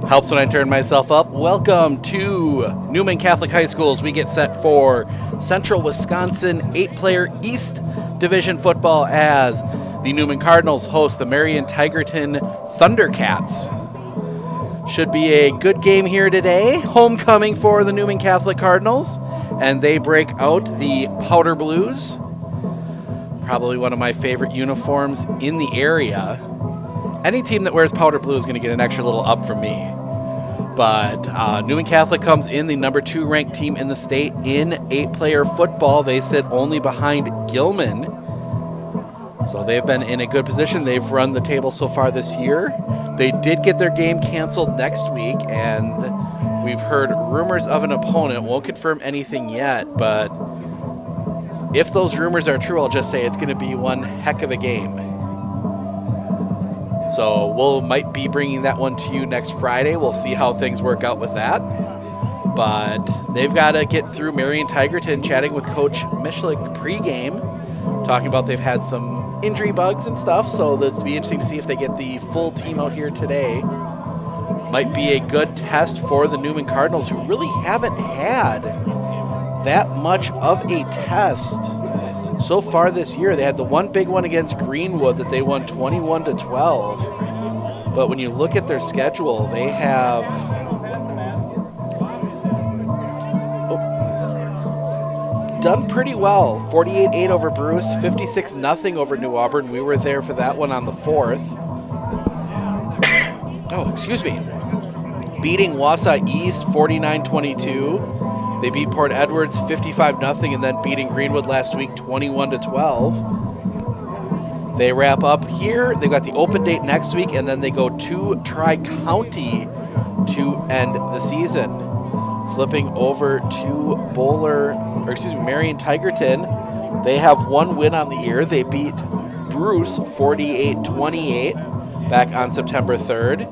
Helps when I turn myself up. Welcome to Newman Catholic High Schools. We get set for Central Wisconsin 8-player East Division football as the Newman Cardinals host the Marion Tigerton Thundercats. Should be a good game here today. Homecoming for the Newman Catholic Cardinals, and they break out the powder blues. Probably one of my favorite uniforms in the area. Any team that wears powder blue is going to get an extra little up from me. But Newman Catholic comes in the number 2 ranked team in the state in 8-player football. They sit only behind Gilman. So they've been in a good position. They've run the table so far this year. They did get their game canceled next week, and we've heard rumors of an opponent. Won't confirm anything yet, but if those rumors are true, I'll just say it's going to be one heck of a game. So might be bringing that one to you next Friday. We'll see how things work out with that. But they've got to get through Marion Tigerton, chatting with Coach Mishlik pregame, talking about they've had some injury bugs and stuff. So it'll be interesting to see if they get the full team out here today. Might be a good test for the Newman Cardinals, who really haven't had that much of a test so far this year. They had the one big one against Greenwood that they won 21-12. But when you look at their schedule, they have done pretty well. 48-8 over Bruce, 56-0 over New Auburn. We were there for that one on the 4th. Beating Wausau East 49-22. They beat Port Edwards 55-0 and then beating Greenwood last week 21-12. They wrap up here. They've got the open date next week, and then they go to Tri-County to end the season. Flipping over to Marion Tigerton. They have one win on the year. They beat Bruce 48-28 back on September 3rd.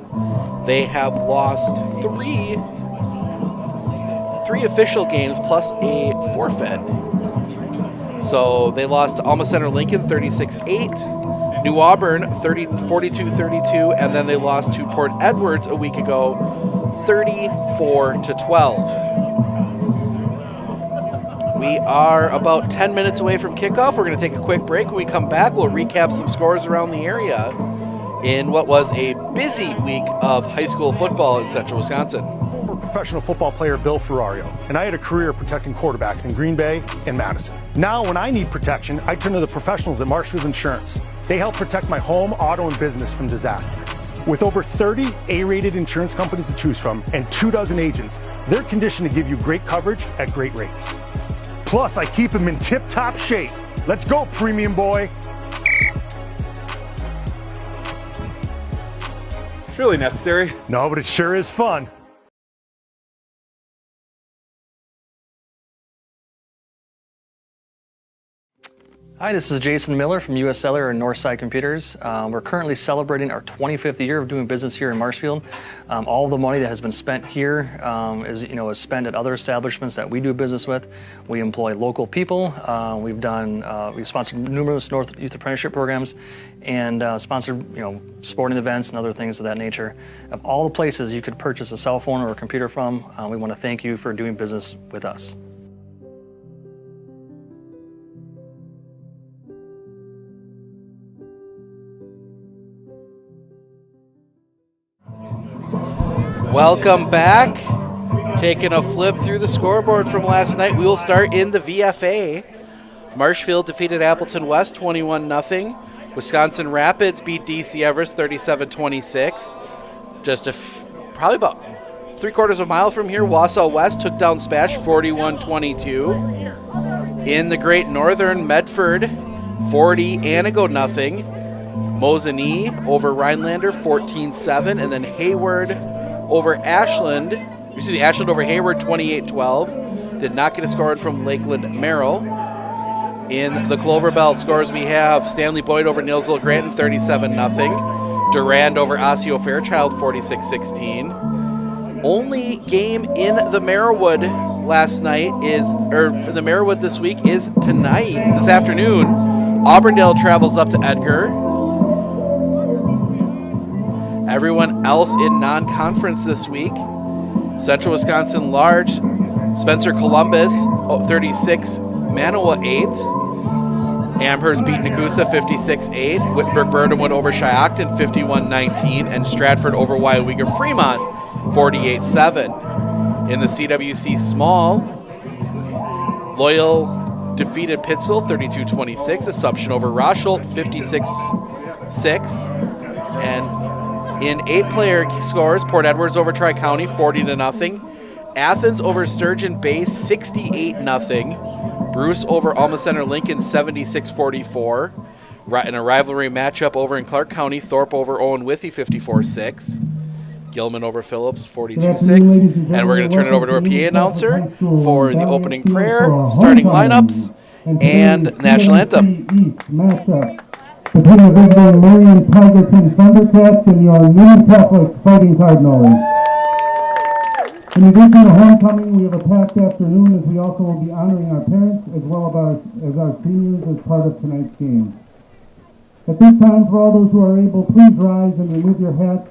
They have lost three official games plus a forfeit. So they lost to Alma Center Lincoln 36-8, New Auburn 42-32, and then they lost to Port Edwards a week ago 34-12. We are about 10 minutes away from kickoff. We're going to take a quick break. When we come back, we'll recap some scores around the area in what was a busy week of high school football in Central Wisconsin. Professional football player Bill Ferrario, and I had a career protecting quarterbacks in Green Bay and Madison. Now, when I need protection, I turn to the professionals at Marshfield Insurance. They help protect my home, auto, and business from disaster. With over 30 A-rated insurance companies to choose from and 24 agents, they're conditioned to give you great coverage at great rates. Plus, I keep them in tip-top shape. Let's go, premium boy. It's really necessary. No, but it sure is fun. Hi, this is Jason Miller from US Cellular and Northside Computers. We're currently celebrating our 25th year of doing business here in Marshfield. All of the money that has been spent here is spent at other establishments that we do business with. We employ local people. We've sponsored numerous North Youth Apprenticeship programs and sponsored sporting events and other things of that nature. Of all the places you could purchase a cell phone or a computer from, we want to thank you for doing business with us. Welcome back. Taking a flip through the scoreboard from last night. We will start in the VFA. Marshfield defeated Appleton West 21-0. Wisconsin Rapids beat DC Everest 37-26. Just probably about 3/4 of a mile from here, Wausau West took down Spash 41-22. In the Great Northern, Medford 40, Anago 0. Mosinee over Rhinelander 14-7, and then Ashland over Hayward 28-12. Did not get a score from Lakeland Merrill. In the Clover Belt scores, we have Stanley Boyd over Neilsville Granton 37-0. Durand over Osseo Fairchild 46-16. Only game in the Merriwood for the Merriwood this week is this afternoon. Auburndale travels up to Edgar. Everyone else in non-conference this week: Central Wisconsin Large, Spencer Columbus 36, Manawa 8. Amherst beat Nakusa 56-8. Wittenberg Burnhamwood over Shiocton 51-19, and Stratford over Weyauwega Fremont 48-7. In the CWC Small, Loyal defeated Pittsville 32-26. Assumption over Rosholt 56-6. And in 8-player scores, Port Edwards over Tri-County 40-0. Athens over Sturgeon Bay 68-0. Bruce over Alma Center Lincoln 76-44. In a rivalry matchup over in Clark County, Thorpe over Owen Withy 54-6. Gilman over Phillips 42-6. And we're going to turn it over to our PA announcer for the opening prayer, starting lineups, and national anthem. East matchup between the visiting Marion Tigerton Thundercats and your Newman Catholic Fighting Cardinals. In addition to homecoming, we have a packed afternoon as we also will be honoring our parents as well as our seniors as part of tonight's game. At this time, for all those who are able, please rise and remove your hats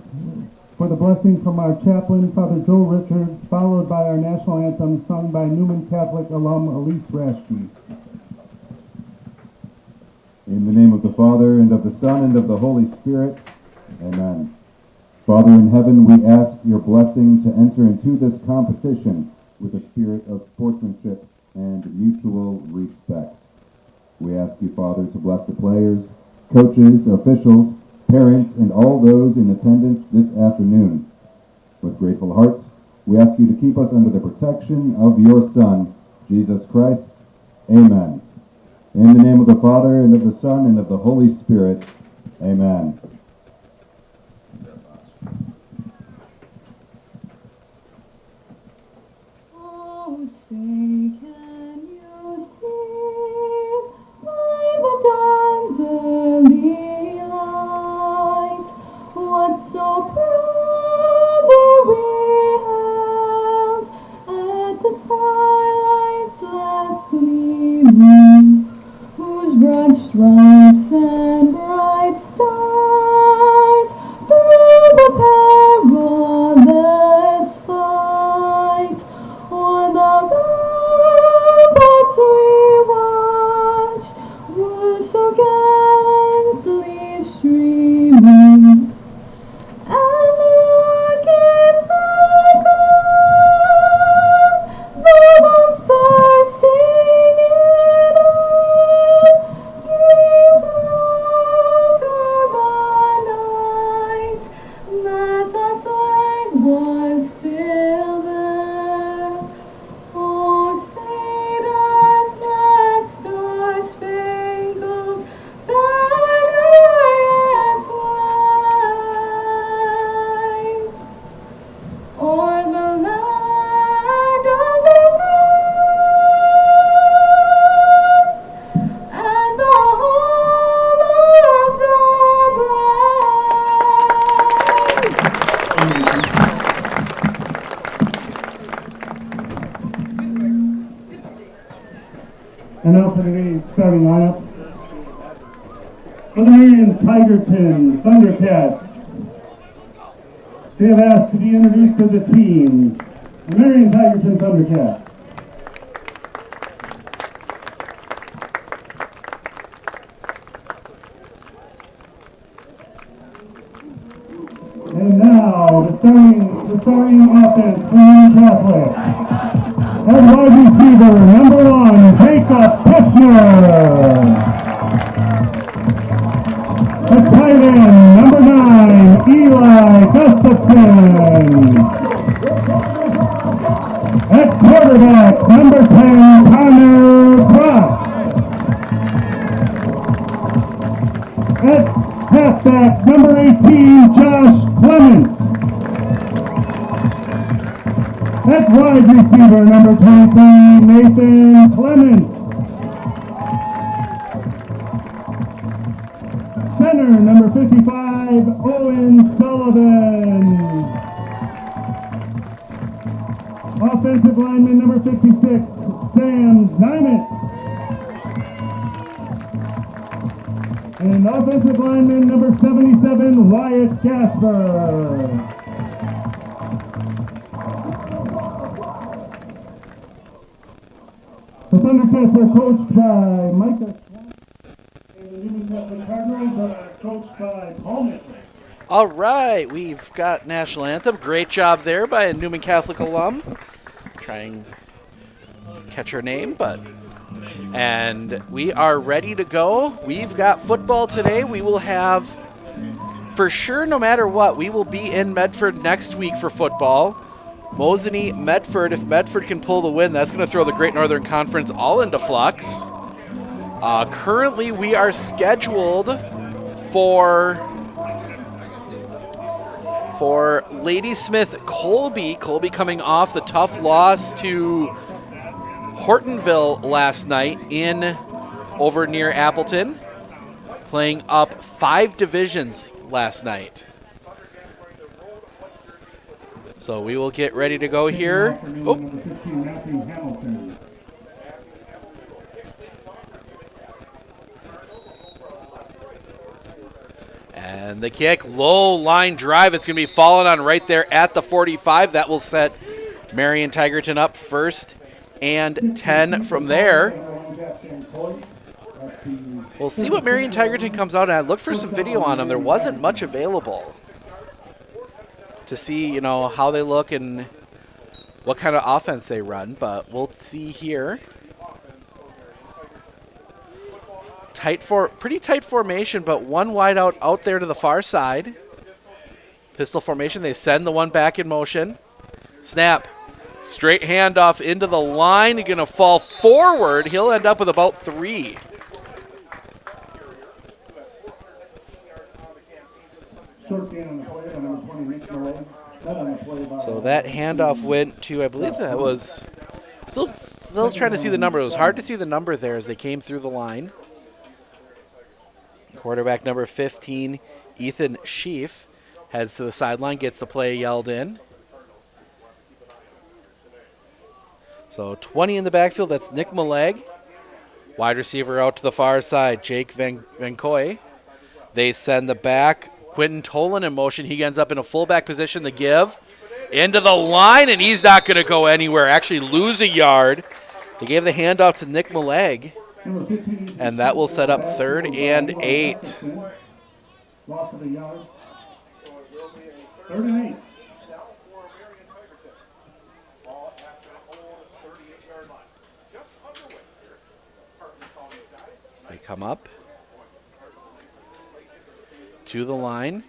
for the blessing from our chaplain, Father Joe Richards, followed by our national anthem sung by Newman Catholic alum Elise Rashke. In the name of the Father, and of the Son, and of the Holy Spirit, amen. Father in heaven, we ask your blessing to enter into this competition with a spirit of sportsmanship and mutual respect. We ask you, Father, to bless the players, coaches, officials, parents, and all those in attendance this afternoon. With grateful hearts, we ask you to keep us under the protection of your Son, Jesus Christ. Amen. In the name of the Father, and of the Son, and of the Holy Spirit. Amen. Oh, say, can you see by the dawn's early light what so proudly we hailed at the twilight's last gleaming, whose broad stripes and bright stars through the perilous fight o'er the ramparts we watch were so gallantly streaming, and the rockets back on, the bombs bursting in all, came through the night, that our flag was still there. Oh, say does that star-spangled banner yet wave o'er the land of the brave and the home of the brave? And now for today's starting lineup. For the Marion Tigerton Thundercats, they have asked to be introduced to the team. The Marion Tigerton Thundercats. And now, the starting offense for Newman Catholic. At wide receiver, number 1, Jacob Pichner. At tight end, number 9, Eli Gustafson. At quarterback, number 10, Connor Brock. At halfback, number 18, Josh Clement. At wide receiver, number 23, Nathan Clement. Center, number 55, Owen Sullivan. Offensive lineman, number 56, Sam Zimet. And offensive lineman number 77, Wyatt Jasper. The Thundercats are coached by Micah Swan, and the Newman Catholic Cardinals are coached by Paul Mitchell. All right, we've got national anthem. Great job there by a Newman Catholic alum. Try and catch her name, and we are ready to go. We've got football today. We will have, for sure, no matter what, we will be in Medford next week for football. Mosinee, Medford. If Medford can pull the win, that's going to throw the Great Northern Conference all into flux. Currently, we are scheduled for Ladysmith Colby. Colby coming off the tough loss to Hortonville last night over near Appleton, playing up 5 divisions last night. So we will get ready to go here. Oh. And the kick, low line drive. It's going to be falling on right there at the 45. That will set Marion Tigerton up first and 10 from there. We'll see what Marion Tigerton comes out and I looked for some video on them. There wasn't much available to see, how they look and what kind of offense they run, but we'll see here. Pretty tight formation, but one wide out there to the far side. Pistol formation. They send the one back in motion. Snap. Straight handoff into the line. He's going to fall forward. He'll end up with about 3. So that handoff went to, I believe that was, still trying to see the number. It was hard to see the number there as they came through the line. Quarterback number 15, Ethan Sheaf, heads to the sideline, gets the play yelled in. So 20 in the backfield, that's Nick Maleg. Wide receiver out to the far side, Jake Van Coy. They send the back, Quentin Tolan in motion. He ends up in a fullback position to give. Into the line, and he's not going to go anywhere. Actually lose a yard. They gave the handoff to Nick Maleg. And that will set up 3rd and 8. Loss of a yard. 3rd and 8. So they come up to the line.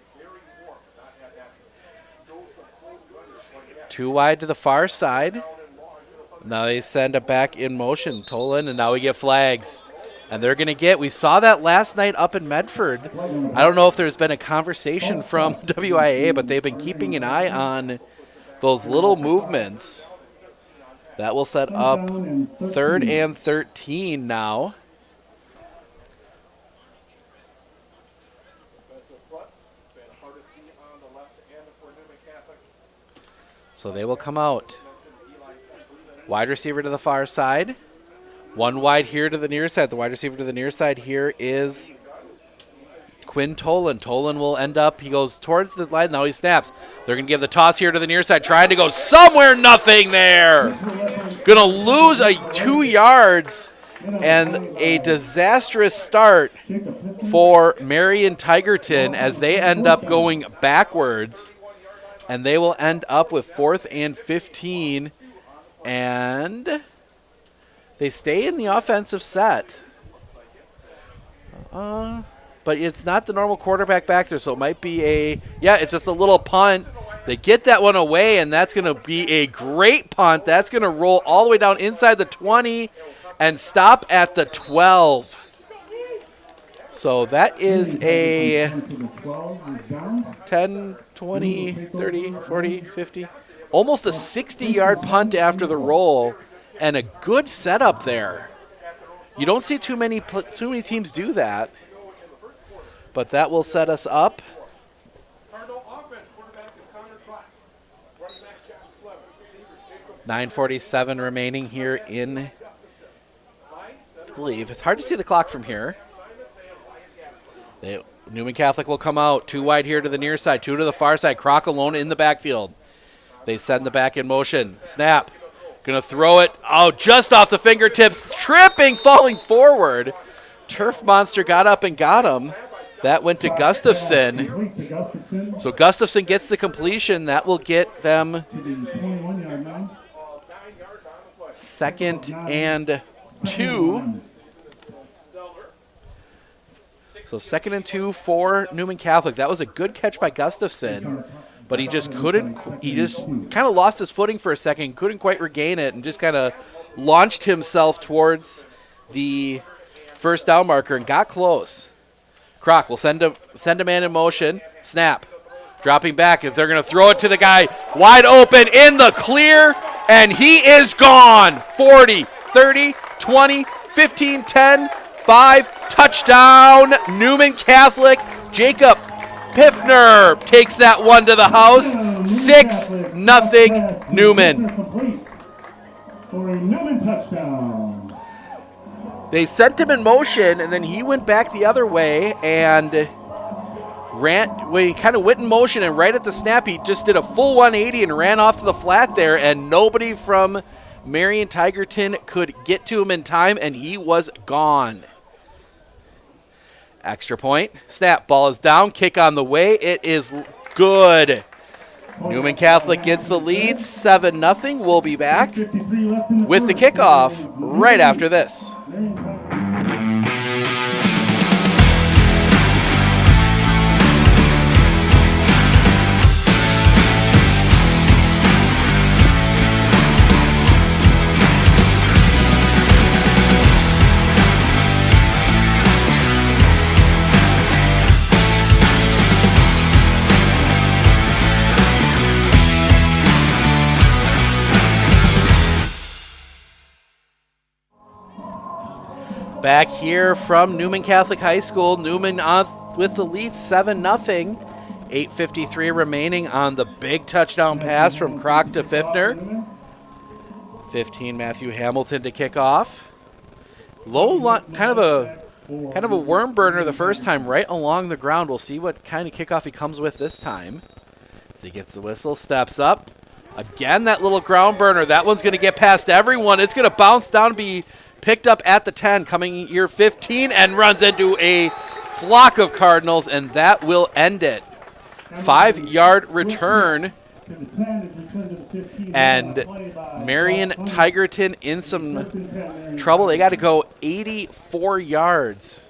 2 wide to the far side. Now they send it back in motion, Tolan, and now we get flags. And they're going to we saw that last night up in Medford. I don't know if there's been a conversation from WIA, but they've been keeping an eye on those little movements. That will set up 3rd and 13 now. So they will come out. Wide receiver to the far side. 1 wide here to the near side. The wide receiver to the near side here is Quinn Tolan. Tolan will end up, he goes towards the line. Now he snaps. They're going to give the toss here to the near side. Trying to go somewhere. Nothing there. Going to lose 2 yards. And a disastrous start for Marion Tigerton as they end up going backwards. And they will end up with 4th and 15. And they stay in the offensive set. But it's not the normal quarterback back there, so it might be it's just a little punt. They get that one away, and that's going to be a great punt. That's going to roll all the way down inside the 20 and stop at the 12. So that is a 10, 20, 30, 40, 50. Almost a 60-yard punt after the roll, and a good setup there. You don't see too many teams do that, but that will set us up. 9:47 remaining here in, I believe. It's hard to see the clock from here. Newman Catholic will come out. 2 wide here to the near side, 2 to the far side. Croc alone in the backfield. They send the back in motion. Snap. Going to throw it. Oh, just off the fingertips. Tripping, falling forward. Turf Monster got up and got him. That went to Gustafson. So Gustafson gets the completion. That will get them 2nd and 2. So 2nd and 2 for Newman Catholic. That was a good catch by Gustafson, but he just couldn't. He just kind of lost his footing for a second, couldn't quite regain it, and just kind of launched himself towards the first down marker and got close. Croc will send a man in motion. Snap. Dropping back. If they're going to throw it to the guy wide open in the clear, and he is gone. 40, 30, 20, 15, 10, 5. Touchdown, Newman Catholic. Jacob Piffner takes that one to the house. 6-0 Newman. For a Newman touchdown. They sent him in motion, and then he went back the other way and ran. Well, he kind of went in motion, and right at the snap, he just did a full 180 and ran off to the flat there, and nobody from Marion Tigerton could get to him in time, and he was gone. Extra point. Snap. Ball is down. Kick on the way. It is good. Newman Catholic gets the lead. 7-0. We'll be back with the kickoff right after this. Back here from Newman Catholic High School. Newman with the lead, 7-0. 8:53 remaining on the big touchdown pass from Croc to Piffner. 15 Matthew Hamilton to kick off. Kind of a worm burner the first time, right along the ground. We'll see what kind of kickoff he comes with this time. As he gets the whistle, steps up. Again, that little ground burner. That one's going to get past everyone. It's going to bounce down and be picked up at the 10, coming year 15, and runs into a flock of Cardinals, and that will end it. 5-yard return, and Marion Tigerton in some trouble. They got to go 84 yards.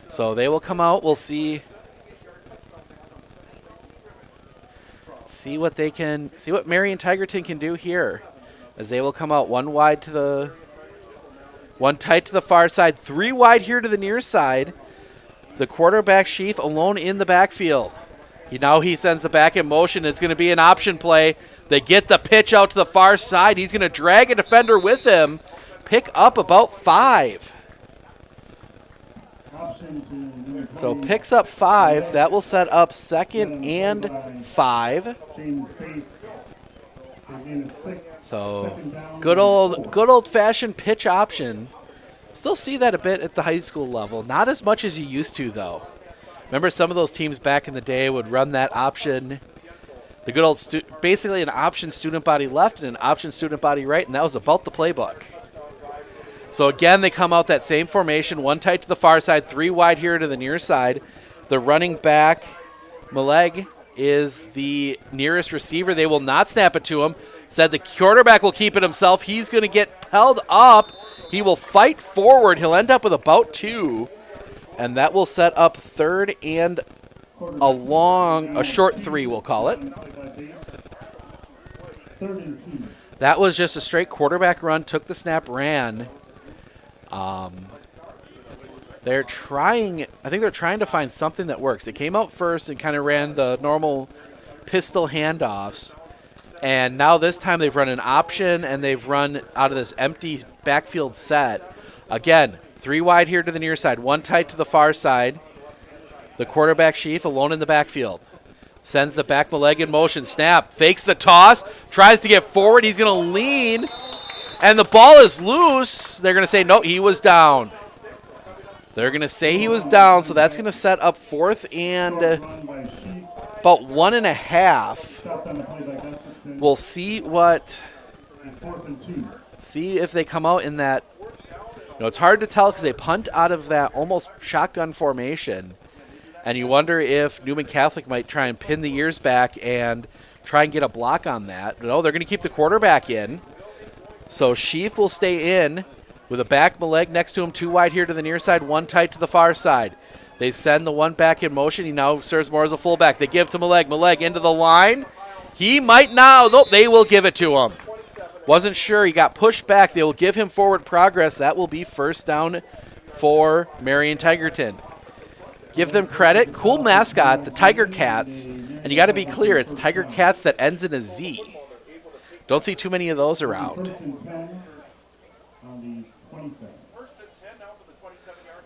So they will come out. We'll see what Marion Tigerton can do here, as they will come out 1 tight to the far side, 3 wide here to the near side. The quarterback Sheaf alone in the backfield. Now he sends the back in motion. It's going to be an option play. They get the pitch out to the far side. He's going to drag a defender with him, pick up about 5. So picks up 5. That will set up 2nd and 5. So good old-fashioned pitch option. Still see that a bit at the high school level. Not as much as you used to, though. Remember some of those teams back in the day would run that option. The good old, basically an option student body left and an option student body right, and that was about the playbook. So again, they come out that same formation, 1 tight to the far side, 3 wide here to the near side. The running back, Maleg, is the nearest receiver. They will not snap it to him. Said the quarterback will keep it himself. He's going to get held up. He will fight forward. He'll end up with about 2. And that will set up 3rd and a short 3, we'll call it. That was just a straight quarterback run, took the snap, ran. I think they're trying to find something that works. They came out first and kind of ran the normal pistol handoffs. And now this time they've run an option and they've run out of this empty backfield set. Again, 3 wide here to the near side, 1 tight to the far side. The quarterback Sheaf alone in the backfield. Sends the back leg in motion. Snap. Fakes the toss. Tries to get forward. He's going to lean. And the ball is loose. They're going to say, no, he was down. They're going to say he was down, so that's going to set up 4th and about 1.5. We'll see see if they come out in that. It's hard to tell because they punt out of that almost shotgun formation. And you wonder if Newman Catholic might try and pin the ears back and try and get a block on that. No, they're going to keep the quarterback in. So Sheaf will stay in with a back Maleg next to him, 2 wide here to the near side, 1 tight to the far side. They send the 1 back in motion. He now serves more as a fullback. They give to Maleg. Maleg into the line. He might now. Nope, they will give it to him. Wasn't sure. He got pushed back. They will give him forward progress. That will be 1st down for Marion Tigerton. Give them credit. Cool mascot, the Tiger Cats. And you got to be clear, it's Tiger Cats that ends in a Z. Don't see too many of those around.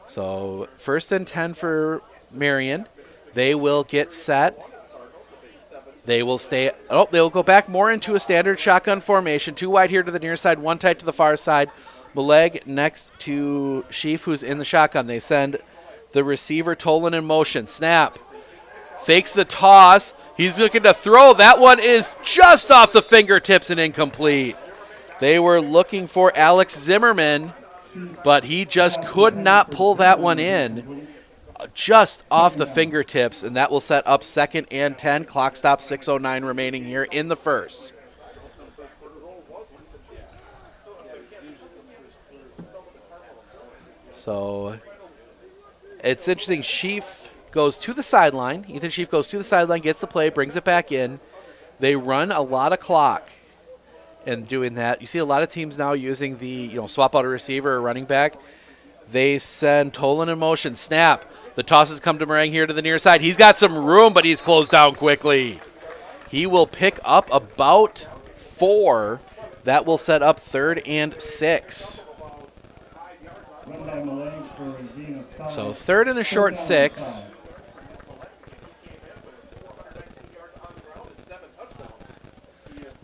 So 1st and 10 for Marion. They will get set. They will stay. Oh, they'll go back more into a standard shotgun formation. 2 wide here to the near side, 1 tight to the far side. Maleg next to Sheaf, who's in the shotgun. They send the receiver Tolan in motion. Snap. Fakes the toss. He's looking to throw. That one is just off the fingertips and incomplete. They were looking for Alex Zimmerman, but he just could not pull that one in. Just off the fingertips, and that will set up 2nd and 10. Clock stop, 6:09 remaining here in the 1st. So it's interesting. Sheaf goes to the sideline. Ethan Sheaf goes to the sideline, gets the play, brings it back in. They run a lot of clock in doing that. You see a lot of teams now using the swap out a receiver or running back. They send Tolan in motion. Snap. The tosses come to Meringue here to the near side. He's got some room, but he's closed down quickly. He will pick up about 4. That will set up 3rd and 6. So 3rd and a short 6.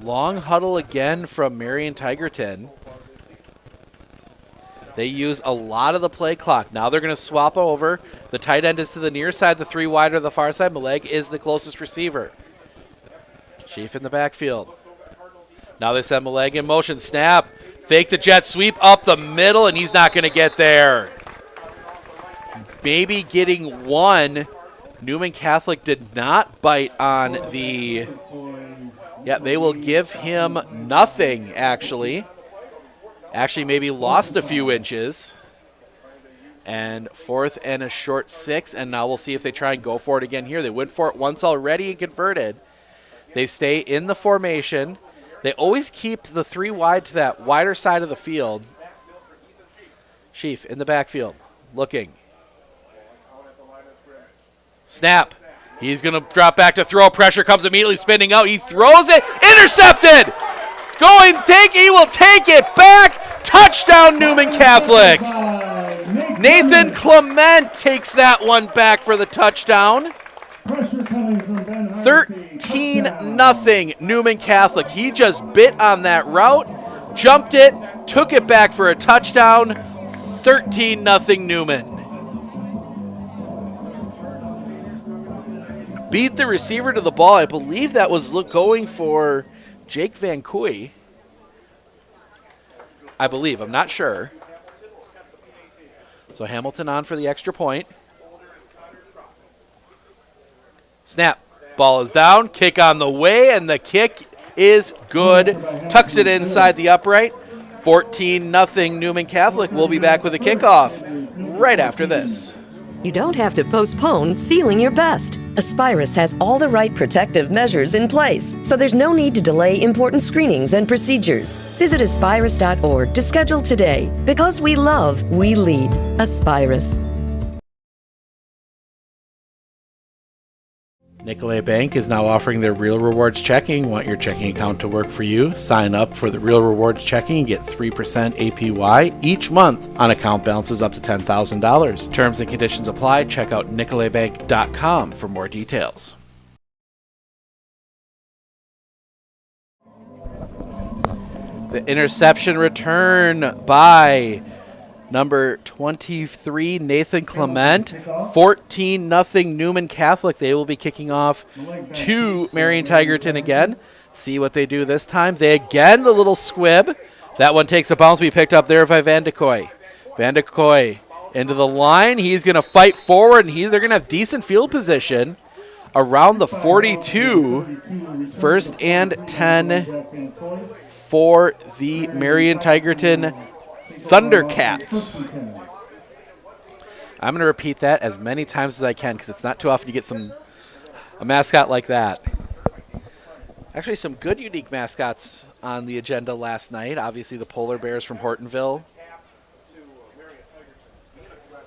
Long huddle again from Marion Tigerton. They use a lot of the play clock. Now they're going to swap over. The tight end is to the near side, the 3 wide to the far side. Maleg is the closest receiver. Chief in the backfield. Now they send Maleg in motion. Snap. Fake the jet sweep up the middle, and he's not going to get there. Maybe getting 1. Newman Catholic did not bite on the... Yeah, they will give him nothing, actually. Actually, maybe lost a few inches. And 4th and a short 6. And now we'll see if they try and go for it again here. They went for it once already and converted. They stay in the formation. They always keep the 3 wide to that wider side of the field. Sheaf in the backfield. Looking. Snap. He's going to drop back to throw. Pressure comes immediately spinning out. He throws it. Intercepted. He will take it back. Touchdown, Newman Catholic. Nathan Clement takes that one back for the touchdown. 13-0 Newman Catholic. He just bit on that route, jumped it, took it back for a touchdown. 13-0 Newman. Beat the receiver to the ball. I believe that was going for Jake Van Cooy. I believe. I'm not sure. So Hamilton on for the extra point. Snap. Ball is down. Kick on the way, and the kick is good. Tucks it inside the upright. 14-0 Newman Catholic. We'll be back with a kickoff right after this. You don't have to postpone feeling your best. Aspirus has all the right protective measures in place, so there's no need to delay important screenings and procedures. Visit aspirus.org to schedule today. Because we love, we lead. Aspirus. Nicolay Bank is now offering their Real Rewards checking. Want your checking account to work for you? Sign up for the Real Rewards checking and get 3% APY each month on account balances up to $10,000. Terms and conditions apply. Check out nicolaybank.com for more details. The interception return by number 23, Nathan Clement. 14-0 Newman Catholic. They will be kicking off to Marion Tigerton again. See what they do this time. They again, the little squib. That one takes a bounce. Be picked up there by Van de Kooi. Van de Kooi into the line. He's going to fight forward, and they're going to have decent field position around the 42. First and 10 for the Marion Tigerton Thundercats. I'm going to repeat that as many times as I can because it's not too often you get a mascot like that. Actually, some good unique mascots on the agenda last night. Obviously, the polar bears from Hortonville.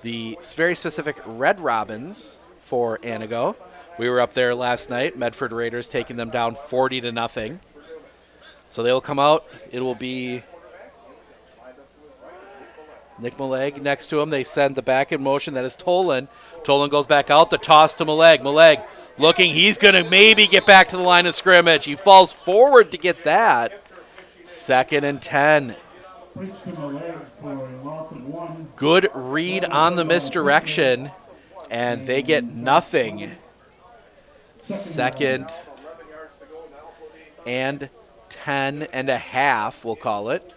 The very specific Red Robins for Anago. We were up there last night. Medford Raiders taking them down 40-0. So they'll come out. It will be Nick Maleg next to him. They send the back in motion. That is Tolan. Tolan goes back out. The toss to Maleg. Maleg looking. He's going to maybe get back to the line of scrimmage. He falls forward to get that. Second and 10. Good read on the misdirection, and they get nothing. Second and 10.5, we'll call it.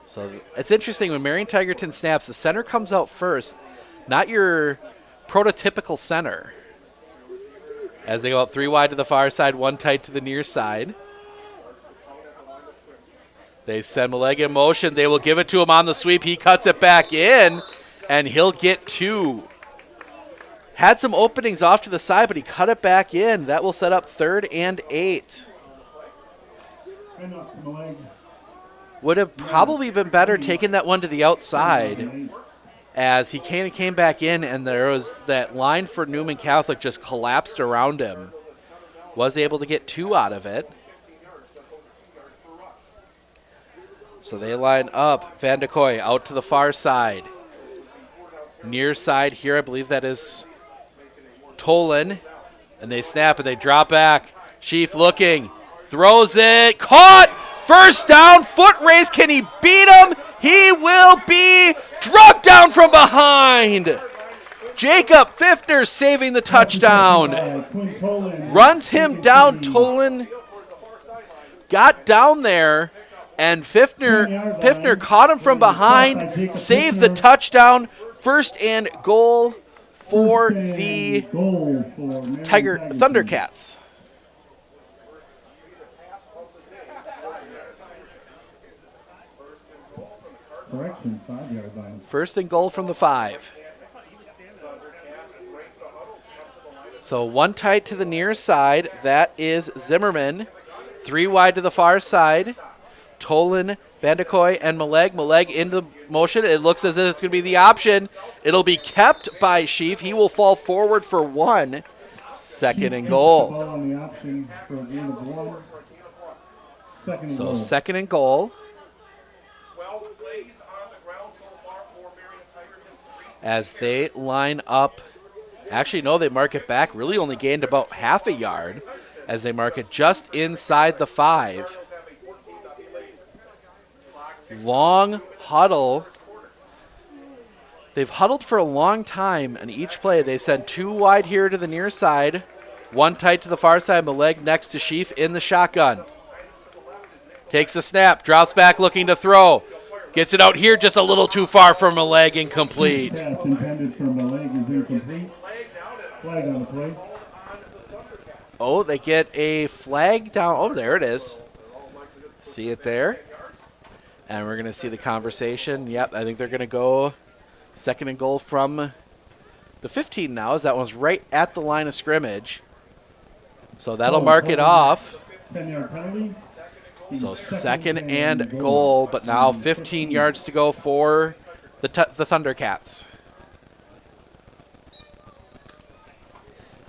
So it's interesting when Marion Tigerton snaps, the center comes out first, not your prototypical center. As they go up 3 wide to the far side, 1 tight to the near side. They send Maleg in motion. They will give it to him on the sweep. He cuts it back in, and he'll get 2. Had some openings off to the side, but he cut it back in. That will set up 3rd and 8. Would have probably been better taking that one to the outside as he came back in, and there was that line for Newman Catholic just collapsed around him. Was able to get 2 out of it. So they line up. Van de Kooi out to the far side. Near side here, I believe that is Tolan. And they snap and they drop back. Sheaf looking. Throws it. Caught! First down. Foot race. Can he beat him? He will be drugged down from behind. Jacob Pfiffner saving the touchdown. Runs him down. Tolan got down there. And Pfiffner caught him from behind, saved the touchdown. First and goal for the Thundercats. First and goal from the 5. So 1 tight to the near side. That is Zimmerman. 3 wide to the far side. Tolan, Van de Kooi, and Maleg. Maleg into motion. It looks as if it's going to be the option. It'll be kept by Sheaf. He will fall forward for 1. Second and goal. So second and goal. As they line up. Actually, no, they mark it back. Really only gained about half a yard as they mark it just inside the 5. Long huddle. They've huddled for a long time on each play. They send 2 wide here to the near side, 1 tight to the far side. Maleg next to Sheaf in the shotgun. Takes the snap, drops back looking to throw. Gets it out here just a little too far for Maleg, incomplete. Pass intended for Maleg is incomplete. Flag on the play. Oh, they get a flag down. Oh, there it is. See it there? And we're going to see the conversation. Yep, I think they're going to go second and goal from the 15 now, as that one's right at the line of scrimmage. So that'll mark it off. 10-yard penalty. So second and goal, but now 15 yards to go for the Thundercats.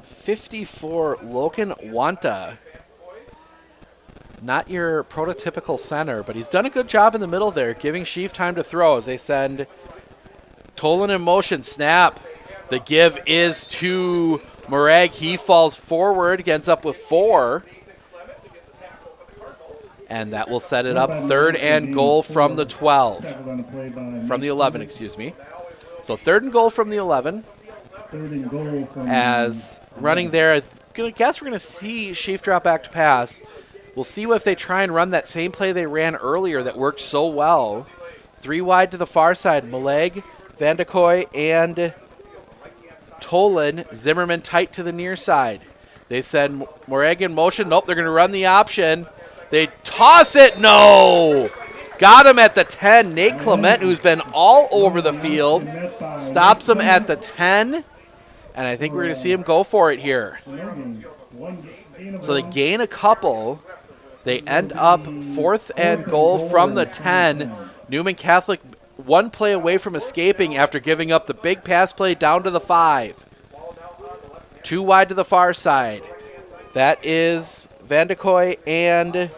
54, Logan Wanta. Not your prototypical center, but he's done a good job in the middle there, giving Sheaf time to throw as they send Tolan in motion. Snap. The give is to Morag, he falls forward, gets up with 4. And that will set it up 3rd and goal from the 12. From the 11, excuse me. So 3rd and goal from the 11. As running there, I guess we're going to see Sheaf drop back to pass. We'll see if they try and run that same play they ran earlier that worked so well. 3 wide to the far side. Maleg, Vandekoy, and Tolan. Zimmerman tight to the near side. They send Morag in motion. Nope, they're going to run the option. They toss it. No! Got him at the 10. Nate Clement, who's been all over the field, stops him at the 10. And I think we're going to see him go for it here. So they gain a couple. They end up 4th and goal from the 10. Newman Catholic 1 play away from escaping after giving up the big pass play down to the 5. 2 wide to the far side. That is Vandekoy and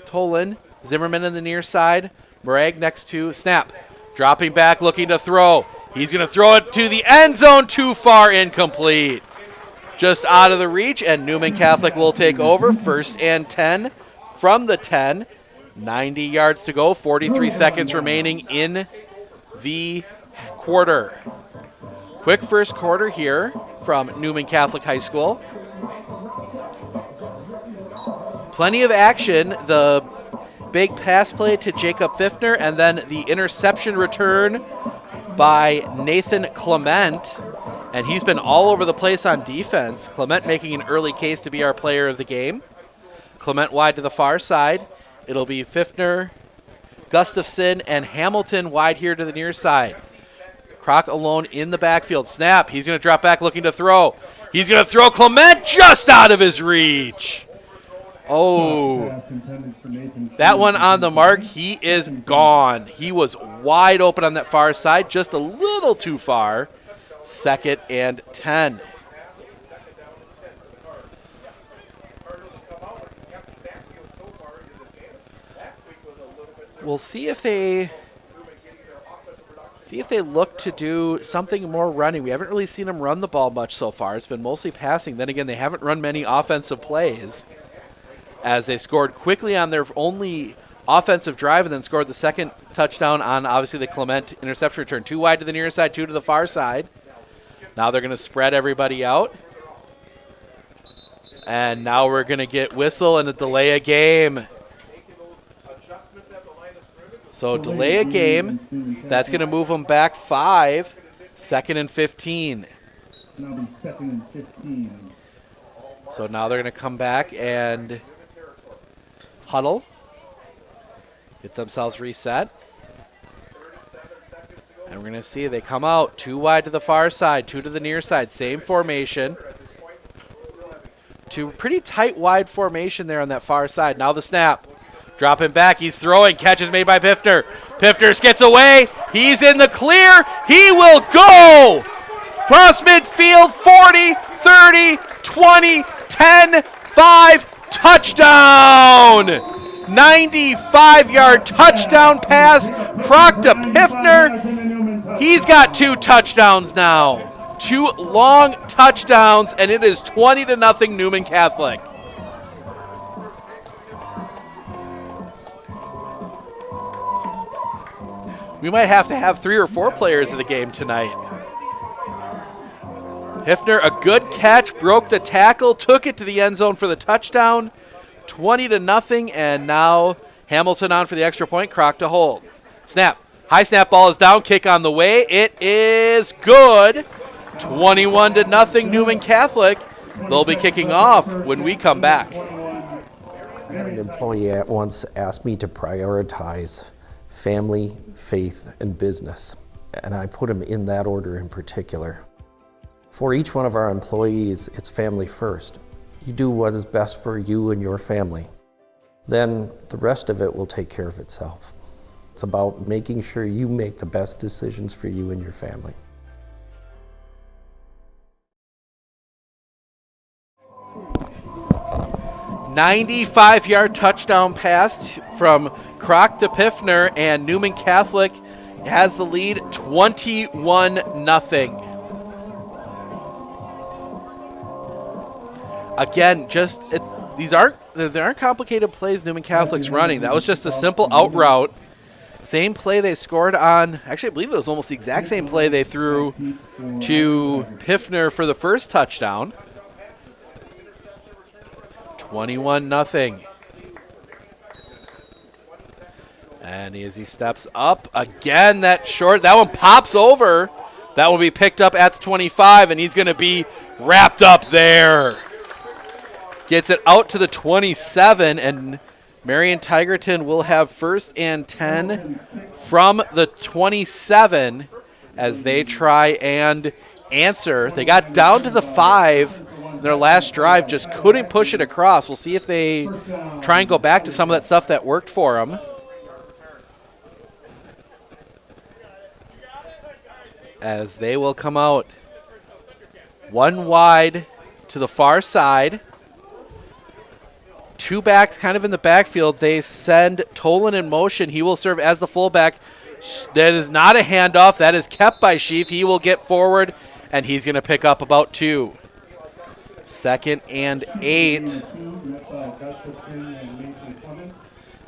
Tolan. Zimmerman in the near side. Morag next to snap. Dropping back, looking to throw. He's going to throw it to the end zone. Too far, incomplete. Just out of the reach, and Newman Catholic will take over. 1st and 10 from the 10. 90 yards to go. 43 seconds remaining in the quarter. Quick first quarter here from Newman Catholic High School. Plenty of action. The big pass play to Jacob Pfiffner, and then the interception return by Nathan Clement. And he's been all over the place on defense. Clement making an early case to be our player of the game. Clement wide to the far side. It'll be Pfiffner, Gustafson, and Hamilton wide here to the near side. Kroc alone in the backfield. Snap. He's going to drop back looking to throw. He's going to throw Clement just out of his reach. Oh, that one on the mark. He is gone. He was wide open on that far side, just a little too far. 2nd and 10. We'll see if they look to do something more running. We haven't really seen them run the ball much so far. It's been mostly passing. Then again, they haven't run many offensive plays, as they scored quickly on their only offensive drive and then scored the 2nd touchdown on, obviously, the Clement interception return. 2 wide to the near side, 2 to the far side. Now they're going to spread everybody out. And now we're going to get whistle and a delay a game. So delay a game. That's going to move them back 5. 2nd and 15. Now be 2nd and 15. So now they're going to come back and huddle. Get themselves reset. And we're going to see they come out 2 wide to the far side, 2 to the near side. Same formation. 2 pretty tight wide formation there on that far side. Now the snap. Dropping back. He's throwing. Catch is made by Pfiffner. Pfiffner gets away. He's in the clear. He will go. Cross midfield. 40, 30, 20, 10, 5. Touchdown. 95-yard touchdown pass. Kroc to Pfiffner. He's got 2 touchdowns now. 2 long touchdowns, and it is 20-0 Newman Catholic. We might have to have 3 or 4 players of the game tonight. Pfiffner, a good catch, broke the tackle, took it to the end zone for the touchdown. 20-0, and now Hamilton on for the extra point. Kroc to hold. Snap. High snap, ball is down, kick on the way. It is good. 21-0 Newman Catholic. They'll be kicking off when we come back. An employee at once asked me to prioritize family, faith, and business, and I put them in that order in particular. For each one of our employees, it's family first. You do what is best for you and your family. Then the rest of it will take care of itself. It's about making sure you make the best decisions for you and your family. "95-yard touchdown pass from Kroc to Pfiffner, and Newman Catholic has the lead 21-0. Again, there aren't complicated plays Newman Catholic's running. That was just a simple out route. Same play they scored on. Actually, I believe it was almost the exact same play they threw to Piffner for the first touchdown. 21-0. And as he steps up again, that one pops over. That will be picked up at the 25, and he's going to be wrapped up there. Gets it out to the 27, and Marion Tigerton will have 1st and 10 from the 27 as they try and answer. They got down to the 5 in their last drive, just couldn't push it across. We'll see if they try and go back to some of that stuff that worked for them. As they will come out one wide to the far side. 2 backs kind of in the backfield. They send Tolan in motion. He will serve as the fullback. That is not a handoff. That is kept by Sheaf. He will get forward, and he's going to pick up about 2. 2nd and 8.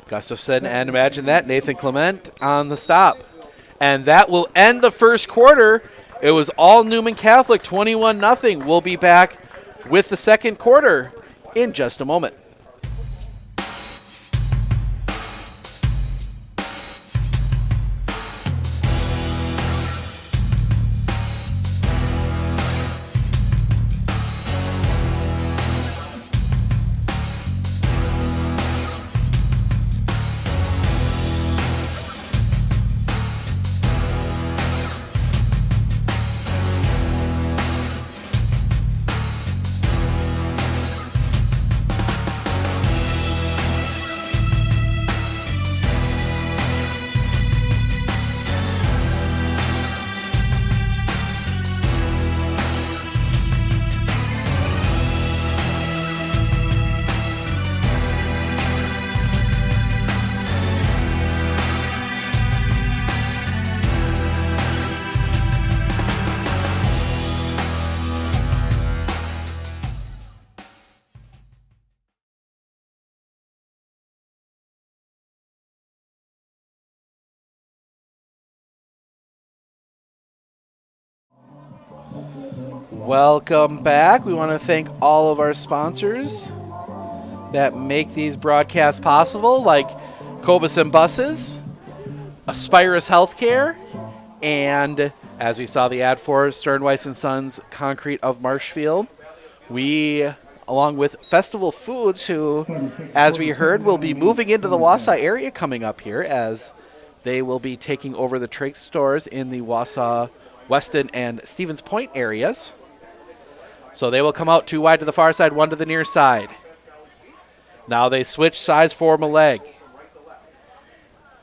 Gustafson, and imagine that, Nathan Clement on the stop. And that will end the first quarter. It was all Newman Catholic, 21-0. We'll be back with the second quarter in just a moment. Welcome back. We want to thank all of our sponsors that make these broadcasts possible, like Cobus and Buses, Aspirus Healthcare, and as we saw the ad for, Sternweiss & Sons Concrete of Marshfield. We, along with Festival Foods, who, as we heard, will be moving into the Wausau area coming up here, as they will be taking over the Trigg stores in the Wausau, Weston, and Stevens Point areas. So they will come out 2 wide to the far side, 1 to the near side. Now they switch sides for Maleg.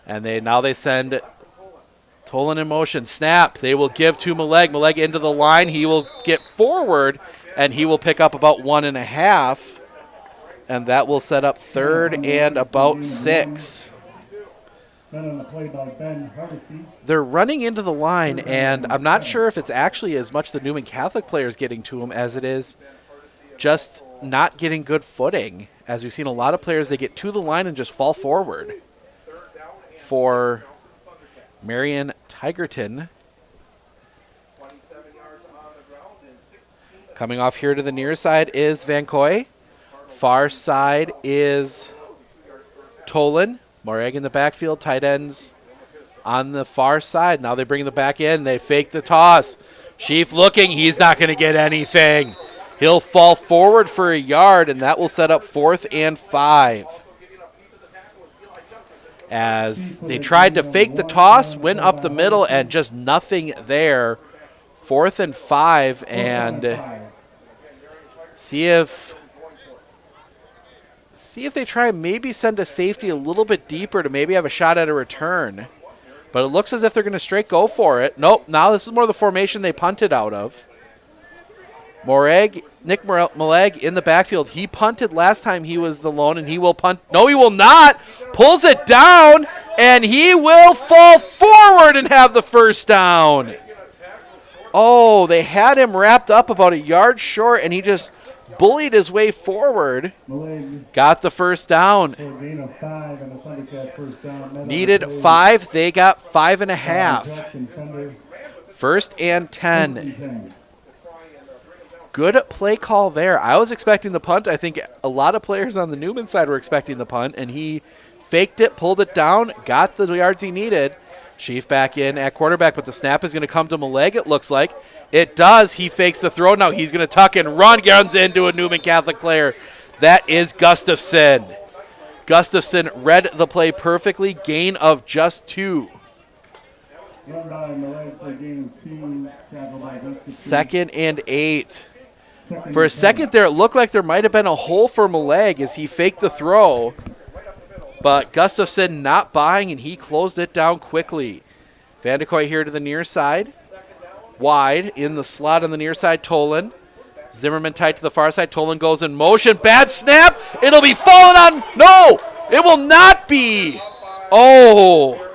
And now they send Tolan in motion. Snap. They will give to Maleg. Maleg into the line. He will get forward, and he will pick up about 1.5. And that will set up 3rd and about 6. They're running into the line, and I'm not sure if it's actually as much the Newman Catholic players getting to him as it is just not getting good footing. As we've seen a lot of players, they get to the line and just fall forward. For Marion Tigerton, coming off here to the near side is Van Coy. Far side is Tolan. Moreg in the backfield, tight ends on the far side. Now they bring the back in. They fake the toss. Sheaf looking. He's not going to get anything. He'll fall forward for a yard, and that will set up 4th and 5. As they tried to fake the toss, went up the middle, and just nothing there. 4th and 5, and see if they try and maybe send a safety a little bit deeper to maybe have a shot at a return. But it looks as if they're going to straight go for it. Nope, now this is more the formation they punted out of. Nick Maleg in the backfield. He punted last time he was the lone, and he will punt. No, he will not. Pulls it down, and he will fall forward and have the first down. Oh, they had him wrapped up about a yard short, and he just bullied his way forward. Maleg Got the first down. for a gain of 5 and a Thundercat first down. Met on the Needed play. 5. They got 5.5. Jackson Fender, First and 10. 10. Good play call there. I was expecting the punt. I think a lot of players on the Newman side were expecting the punt, and he faked it, pulled it down, got the yards he needed. Sheaf back in at quarterback, but the snap is going to come to Maleg, it looks like. It does. He fakes the throw. Now he's going to tuck and run, runs into a Newman Catholic player. That is Gustafson. Gustafson read the play perfectly. Gain of just 2. Run by Maleg for a gain of 2. Tackle by Gustafson. Second and 8. Second For a and 10. second there, it looked like there might have been a hole for Maleg as he faked the throw. But Gustafson not buying, and he closed it down quickly. Vandekoy here to the near side. Wide in the slot on the near side, Tolan. Zimmerman tight to the far side. Tolan goes in motion. Bad snap. It'll be falling on. No, it will not be. Oh.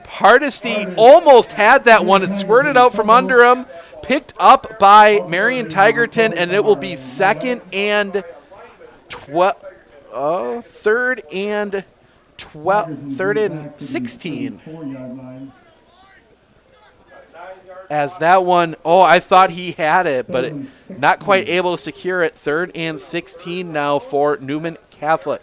Hardesty almost had that one. It squirted out from under him. Picked up by Marion Tigerton, and it will be third and 16. 4-yard line. As that one, I thought he had it, but not quite able to secure it. 3rd and 16 now for Newman Catholic.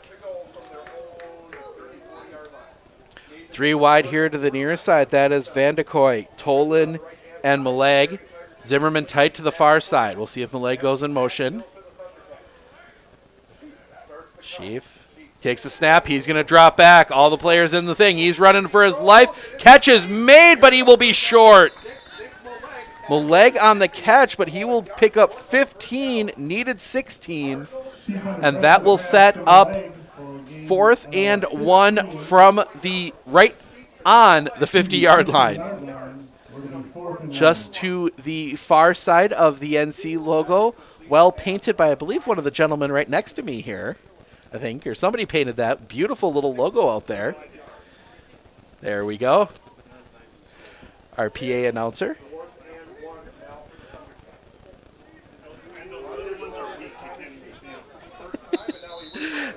3 wide here to the near side. That is Vandekoy, Tolan, and Maleg. Zimmerman tight to the far side. We'll see if Maleg goes in motion. Sheaf takes a snap. He's going to drop back. All the players in the thing. He's running for his life. Catch is made, but he will be short. Maleg on the catch, but he will pick up 15, needed 16, and that will set up 4th and 1 from the right on the 50-yard line. Just to the far side of the NC logo, well painted by, I believe, one of the gentlemen right next to me here, I think, or somebody painted that. Beautiful little logo out there. There we go. Our PA announcer.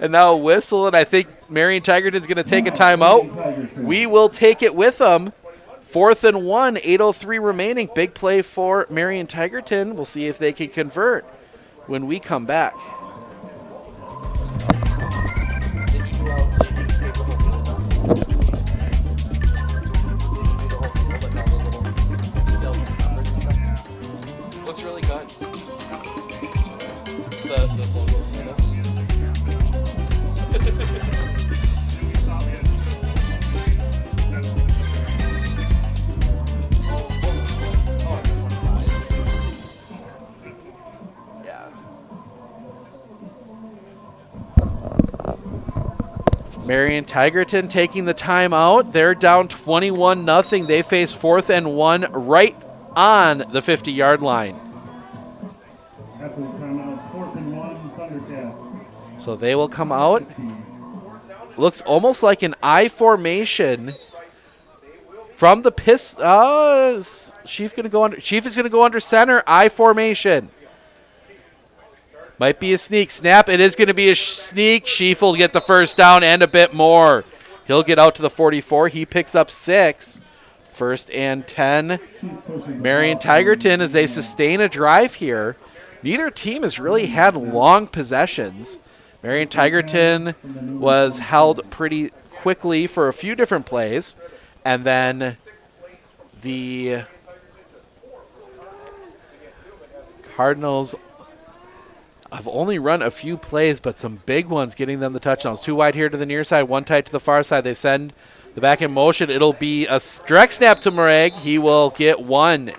And now a whistle, and I think Marion Tigerton's going to take a timeout. We will take it with them. 4th and 1, 8:03 remaining. Big play for Marion Tigerton. We'll see if they can convert when we come back. Looks really good. The logo. Marion Tigerton taking the timeout. They're down 21-0. They face 4th and 1 right on the 50-yard line. After the timeout, 4th and 1, Thundercats. So they will come out. Looks almost like an I formation from the Chief is going to go under center. I formation. Might be a sneak. Snap. It is going to be a sneak. Sheaf will get the first down and a bit more. He'll get out to the 44. He picks up 6. 1st and 10. Marion Tigerton as they sustain a drive here. Neither team has really had long possessions. Marion Tigerton was held pretty quickly for a few different plays. And then the Cardinals have only run a few plays, but some big ones getting them the touchdowns. 2 wide here to the near side, 1 tight to the far side. They send the back in motion. It'll be a direct snap to Mareg. He will get 1.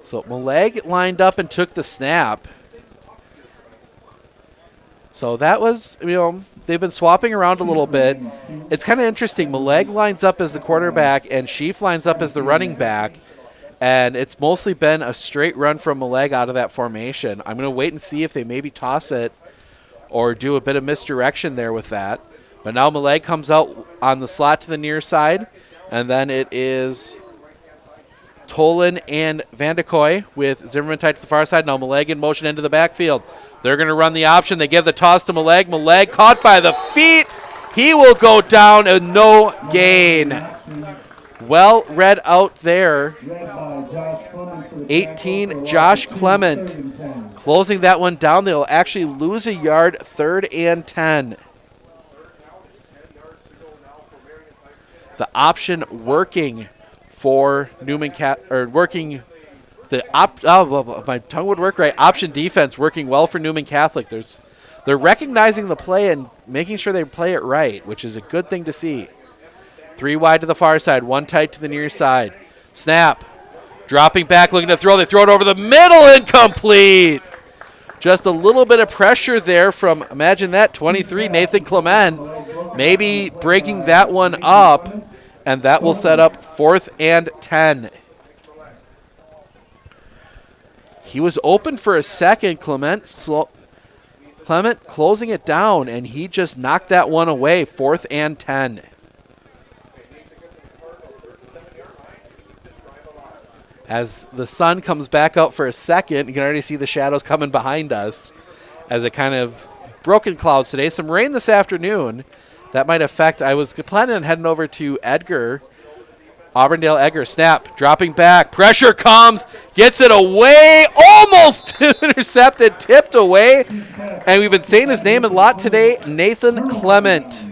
So Maleg lined up and took the snap. So that was, they've been swapping around a little bit. It's kind of interesting. Maleg lines up as the quarterback and Sheaf lines up as the running back. And it's mostly been a straight run from Maleg out of that formation. I'm going to wait and see if they maybe toss it or do a bit of misdirection there with that. But now Maleg comes out on the slot to the near side. And then it is Tolan and Vandekoy with Zimmerman tight to the far side. Now Maleg in motion into the backfield. They're going to run the option. They give the toss to Maleg. Maleg caught by the feet. He will go down and no gain. Well read out there. 18, Josh Clement. Closing that one down. They'll actually lose a yard, 3rd and 10. The option working for Newman working the my tongue would work right. Option defense working well for Newman Catholic. They're recognizing the play and making sure they play it right, which is a good thing to see. 3 wide to the far side, 1 tight to the near side. Snap. Dropping back, looking to throw. They throw it over the middle, incomplete. Just a little bit of pressure there from, imagine that, 23, Nathan Clement. Maybe breaking that one up, and that will set up 4th and 10. He was open for a second, Clement closing it down, and he just knocked that one away, 4th and 10. As the sun comes back out for a second, you can already see the shadows coming behind us as it kind of broken clouds today. Some rain this afternoon. That might affect. I was planning on heading over to Edgar. Auburndale Edgar, snap, dropping back. Pressure comes, gets it away, almost intercepted, tipped away. And we've been saying his name a lot today, Nathan Clement.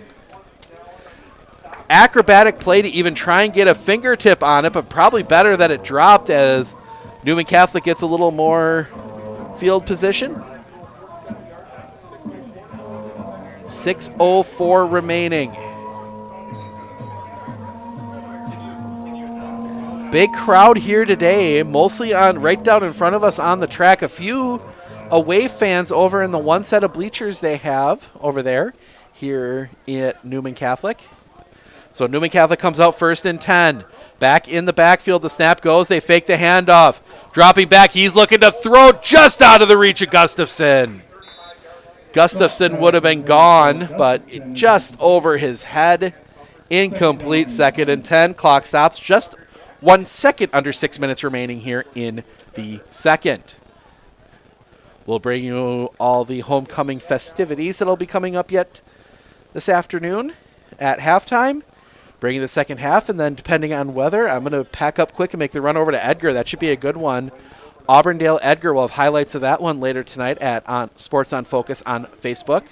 Acrobatic play to even try and get a fingertip on it, but probably better that it dropped as Newman Catholic gets a little more field position. 6:04 remaining. Big crowd here today, mostly on right down in front of us on the track. A few away fans over in the one set of bleachers they have over there here at Newman Catholic. So Newman Catholic comes out 1st and 10. Back in the backfield, the snap goes. They fake the handoff. Dropping back, he's looking to throw just out of the reach of Gustafson. Gustafson would have been gone, but just over his head. Incomplete, 2nd and 10. Clock stops just 1 second under 6 minutes remaining here in the second. We'll bring you all the homecoming festivities that'll be coming up yet this afternoon at halftime. Bringing the second half, and then depending on weather, I'm going to pack up quick and make the run over to Edgar. That should be a good one. Auburndale Edgar will have highlights of that one later tonight at Sports on Focus on Facebook,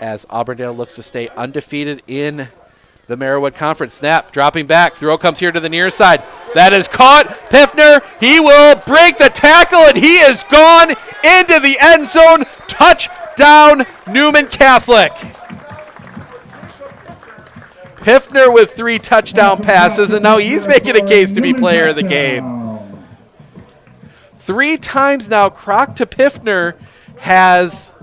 as Auburndale looks to stay undefeated in the Merriwood Conference. Snap, dropping back. Throw comes here to the near side. That is caught. Piffner, he will break the tackle, and he is gone into the end zone. Touchdown, Newman Catholic. Piffner with 3 touchdown passes, and now he's making a case to be player of the game. 3 times now, Croc to Piffner has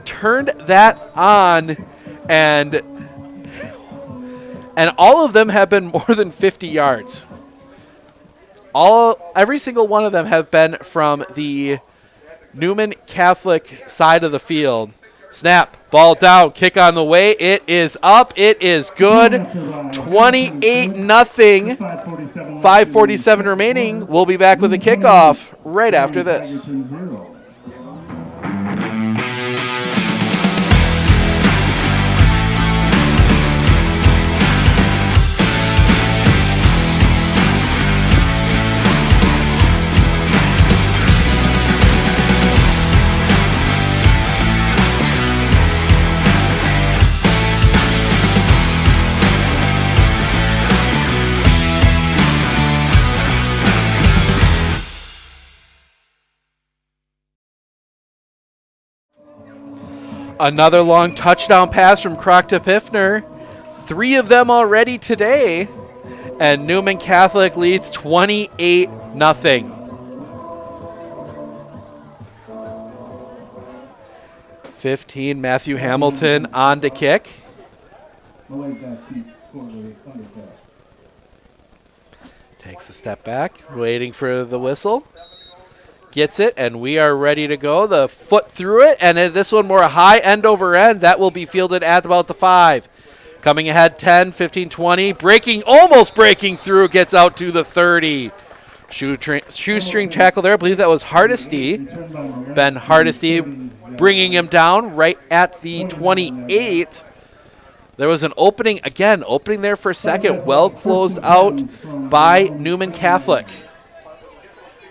turned that on, and all of them have been more than 50 yards. Every single one of them have been from the Newman Catholic side of the field. Snap, ball down, kick on the way. It is up. It is good. 28-0. 5:47 remaining. We'll be back with a kickoff right after this. Another long touchdown pass from Croc to Piffner. 3 of them already today. And Newman Catholic leads 28-0. 15, Matthew Hamilton on to kick. Takes a step back, waiting for the whistle. Gets it, and we are ready to go. The foot through it, and this one more high end over end. That will be fielded at about the 5. Coming ahead 10, 15, 20. Almost breaking through. Gets out to the 30. Shoestring tackle there. I believe that was Hardesty. Ben Hardesty bringing him down right at the 28. There was an opening there for a second. Well closed out by Newman Catholic.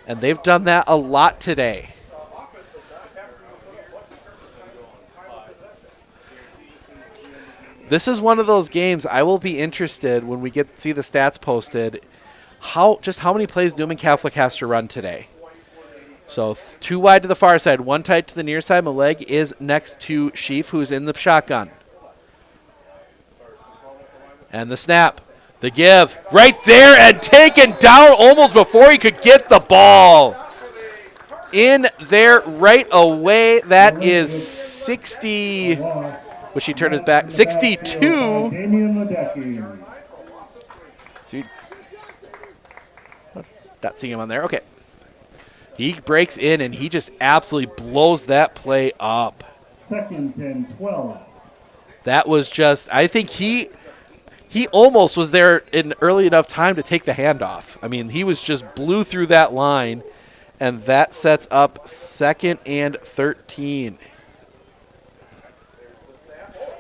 And they've done that a lot today. This is one of those games I will be interested when we see the stats posted. How many plays Newman Catholic has to run today. So 2 wide to the far side, 1 tight to the near side. Maleg is next to Sheaf, who's in the shotgun. And the snap, the give, right there and taken down almost before he could get the ball. In there right away. That is 60. Which he turned his back. 62. Not seeing him on there. Okay. He breaks in and he just absolutely blows that play up. 2nd and 12. That was just, I think he almost was there in early enough time to take the handoff. I mean, he was just blew through that line, and that sets up 2nd and 13.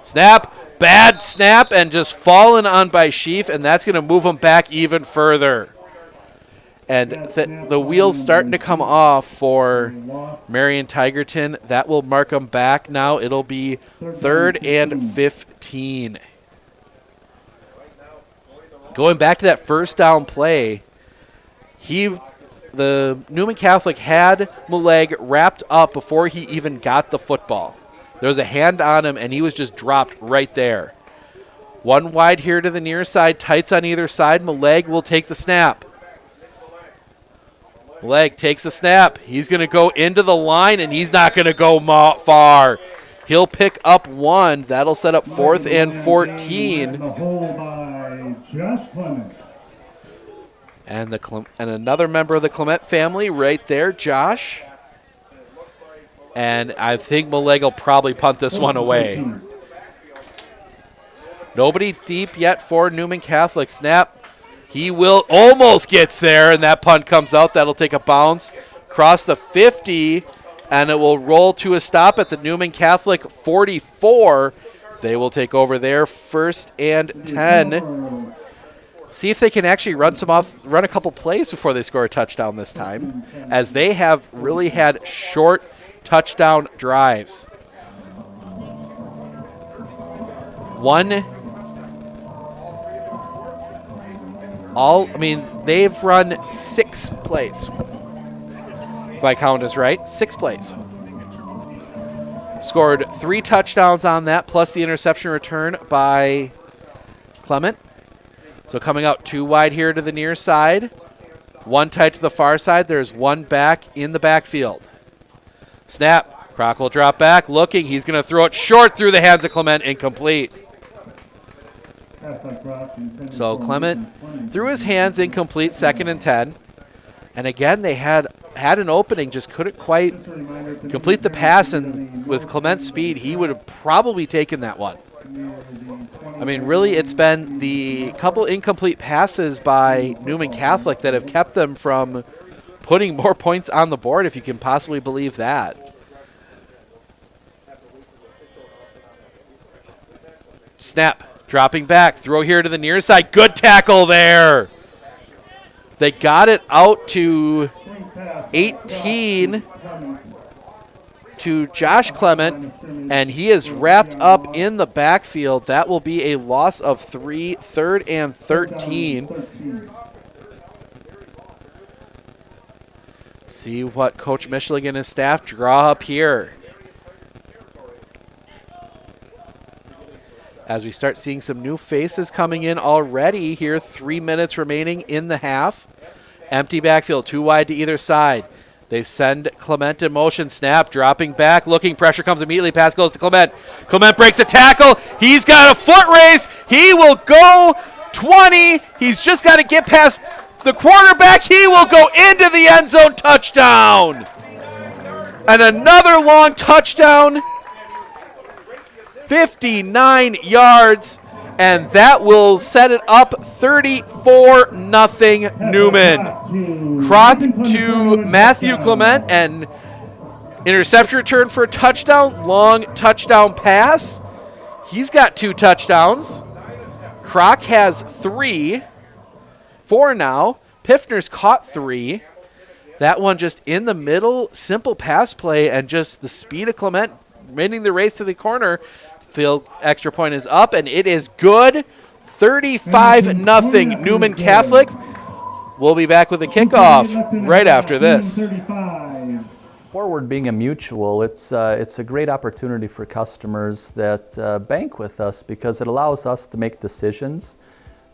Snap, bad snap, and just fallen on by Sheaf, and that's going to move him back even further. And the wheels starting to come off for Marion Tigerton. That will mark them back now. It'll be 3rd and 15. Going back to that first down play, the Newman Catholic had Maleg wrapped up before he even got the football. There was a hand on him, and he was just dropped right there. 1 wide here to the near side, tights on either side. Maleg will take the snap. Maleg takes the snap. He's going to go into the line, and he's not going to go far. He'll pick up 1. That'll set up 4th and 14. And another member of the Clement family right there, Josh. And I think Maleg will probably punt this one away. Nobody deep yet for Newman Catholic. Snap. He will almost gets there, and that punt comes out. That'll take a bounce across the 50, and it will roll to a stop at the Newman Catholic 44. They will take over there 1st and 10. See if they can actually run a couple plays before they score a touchdown this time, as they have really had short touchdown drives. They've run 6 plays. If I count is right, 6 plays. Scored 3 touchdowns on that, plus the interception return by Clement. So coming out 2 wide here to the near side. 1 tight to the far side. There's 1 back in the backfield. Snap. Croc will drop back. Looking. He's going to throw it short through the hands of Clement. Incomplete. So Clement threw his hands, incomplete, 2nd and 10. And again, they had an opening, just couldn't quite complete the pass. And with Clement's speed, he would have probably taken that one. I mean, really, it's been the couple incomplete passes by Newman Catholic that have kept them from putting more points on the board, if you can possibly believe that. Snap. Dropping back. Throw here to the near side. Good tackle there. They got it out to 18 to Josh Clement, and he is wrapped up in the backfield. That will be a loss of 3, 3rd and 13. See what Coach Mischling and his staff draw up here. As we start seeing some new faces coming in already here, 3 minutes remaining in the half. Empty backfield, 2 wide to either side. They send Clement in motion. Snap, dropping back, looking, pressure comes immediately. Pass goes to Clement. Clement breaks a tackle. He's got a foot race. He will go 20. He's just got to get past the quarterback. He will go into the end zone. Touchdown. And another long touchdown. 59 yards, and that will set it up 34-0 Newman. Croc to Matthew Clement, and interception return for a touchdown, long touchdown pass. He's got 2 touchdowns. Croc has 4 now. Piffner's caught 3. That one just in the middle, simple pass play, and just the speed of Clement winning the race to the corner. Field extra point is up, and it is good. 35-0 Newman Catholic. We'll be back with the kickoff right after this. Forward being a mutual, it's a great opportunity for customers that bank with us because it allows us to make decisions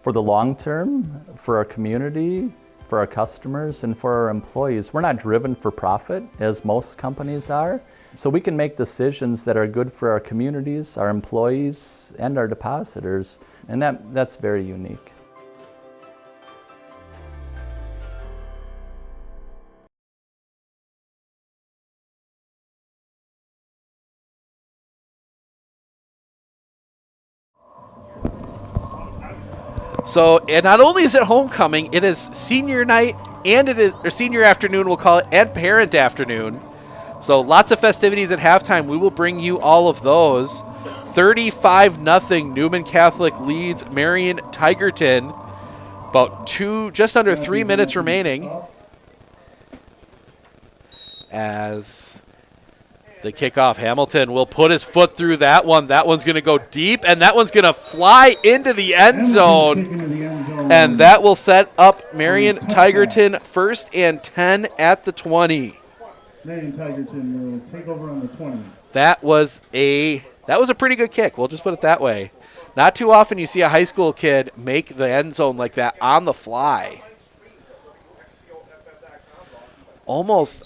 for the long term, for our community, for our customers, and for our employees. We're not driven for profit as most companies are, so we can make decisions that are good for our communities, our employees, and our depositors, and that's very unique. So, and not only is it homecoming, it is senior night, and it is or senior afternoon, we'll call it, and parent afternoon. So lots of festivities at halftime. We will bring you all of those. 35-0 Newman Catholic leads Marion Tigerton. About just under 3 minutes remaining. As the kickoff, Hamilton will put his foot through that one. That one's going to go deep, and that one's going to fly into the end zone. And that will set up Marion Tigerton 1st and 10 at the 20. Marion Tigerton will take over on the 20. That was a pretty good kick. We'll just put it that way. Not too often you see a high school kid make the end zone like that on the fly. Almost,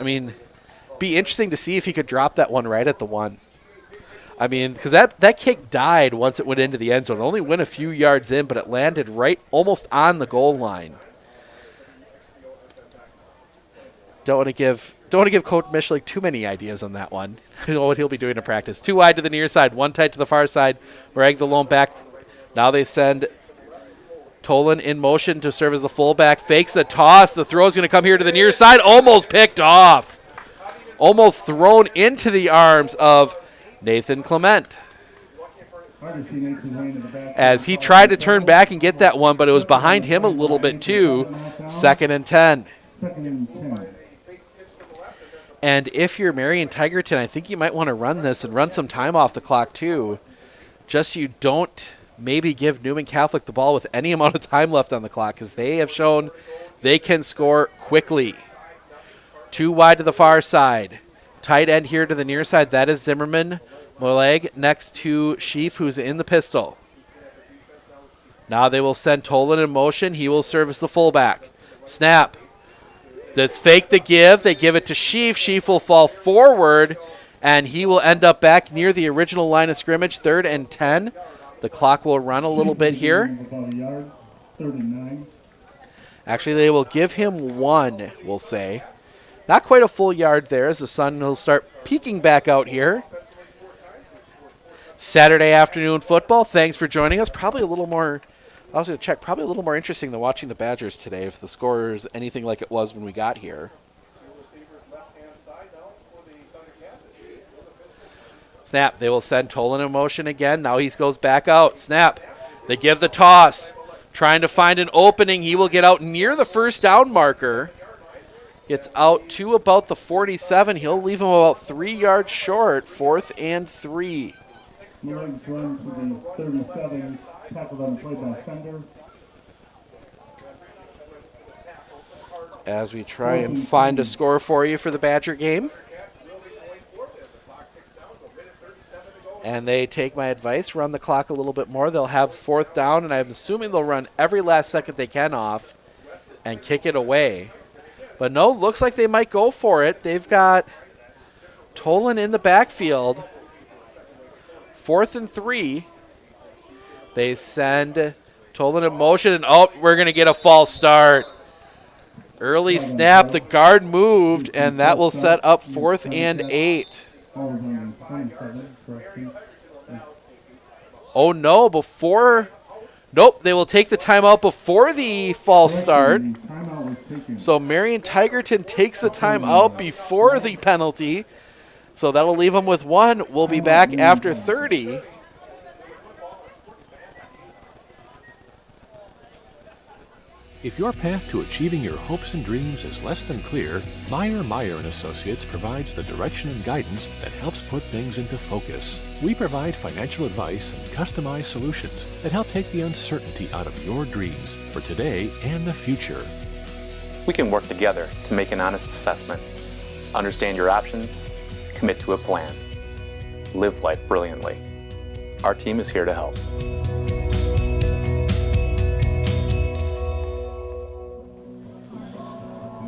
be interesting to see if he could drop that one right at the 1. Because that kick died once it went into the end zone. It only went a few yards in, but it landed right almost on the goal line. Don't want to give Coach Mischlik too many ideas on that one. I know what he'll be doing in practice. 2 wide to the near side, 1 tight to the far side. Bragg the lone back. Now they send Tolan in motion to serve as the fullback. Fakes the toss. The throw is going to come here to the near side. Almost picked off. Almost thrown into the arms of Nathan Clement. As he tried to turn back and get that one, but it was behind him a little bit too. 2nd and 10. And if you're Marion Tigerton, I think you might want to run this and run some time off the clock too. Just so you don't maybe give Newman Catholic the ball with any amount of time left on the clock, because they have shown they can score quickly. 2 wide to the far side. Tight end here to the near side. That is Zimmerman. Moleg next to Sheaf, who's in the pistol. Now they will send Tolan in motion. He will serve as the fullback. Snap. Let's fake the give. They give it to Sheaf. Sheaf will fall forward, and he will end up back near the original line of scrimmage, 3rd and 10. The clock will run a little bit here. Actually, they will give him 1, we'll say. Not quite a full yard there, as the sun will start peeking back out here. Saturday afternoon football. Thanks for joining us. Probably a little more interesting than watching the Badgers today, if the score is anything like it was when we got here. Snap. They will send Tolan in motion again. Now he goes back out. Snap. They give the toss. Trying to find an opening. He will get out near the 1st down marker. Gets out to about the 47. He'll leave him about 3 yards short. 4th and 3. Run to the 37. Tackled on play by Fender. As we try and find a score for you for the Badger game. And they take my advice, run the clock a little bit more. They'll have 4th down, and I'm assuming they'll run every last second they can off and kick it away. But no, looks like they might go for it. They've got Tolan in the backfield. 4th and 3. They send Tolan in motion, and we're going to get a false start. Early snap, the guard moved, and that will set up 4th and 8. Oh no, before Nope, they will take the timeout before the false start. Timeout was taken. So Marion Tigerton takes the timeout before the penalty. So that'll leave them with one. We'll be back after 30. If your path to achieving your hopes and dreams is less than clear, Meyer & Associates provides the direction and guidance that helps put things into focus. We provide financial advice and customized solutions that help take the uncertainty out of your dreams for today and the future. We can work together to make an honest assessment, understand your options, commit to a plan, live life brilliantly. Our team is here to help.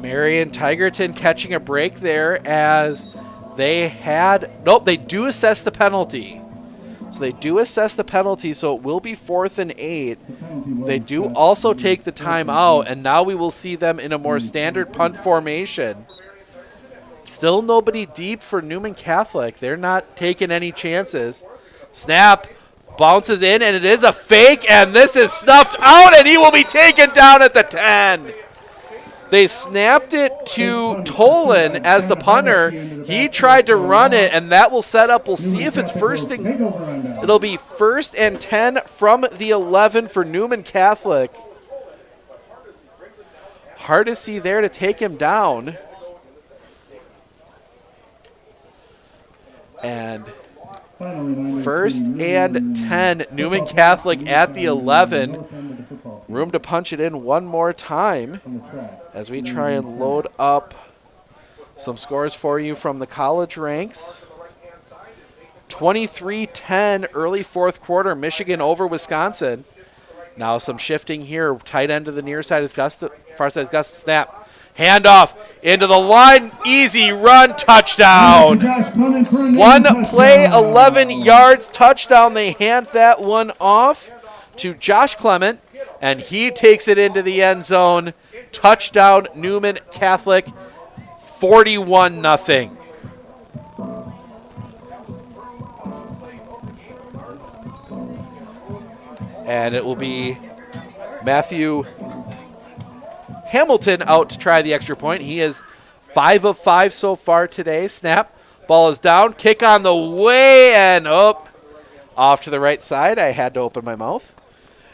Marion Tigerton catching a break there as they had, nope, they do assess the penalty. So they do assess the penalty, so it will be 4th and 8. They do also take the timeout, and now we will see them in a more standard punt formation. Still nobody deep for Newman Catholic. They're not taking any chances. Snap, bounces in, and it is a fake, and this is snuffed out, and he will be taken down at the 10. They snapped it to Tolan as the punter. He tried to run it, and that will set up. We'll see if it's first and it'll be 1st and 10 from the 11 for Newman Catholic. Hardesty there to take him down. And 1st and 10, Newman Catholic at the 11. Room to punch it in one more time as we try and load up some scores for you from the college ranks. 23-10 early 4th quarter, Michigan over Wisconsin. Now some shifting here. Tight end to the near side is Gust. Far side is Gust. Snap. Handoff into the line. Easy run. Touchdown. One play, 11 yards. Touchdown. They hand that one off to Josh Clement, and he takes it into the end zone. Touchdown, Newman Catholic, 41-0. And it will be Matthew Hamilton out to try the extra point. He is 5 of 5 so far today. Snap, ball is down, kick on the way, and up off to the right side. I had to open my mouth.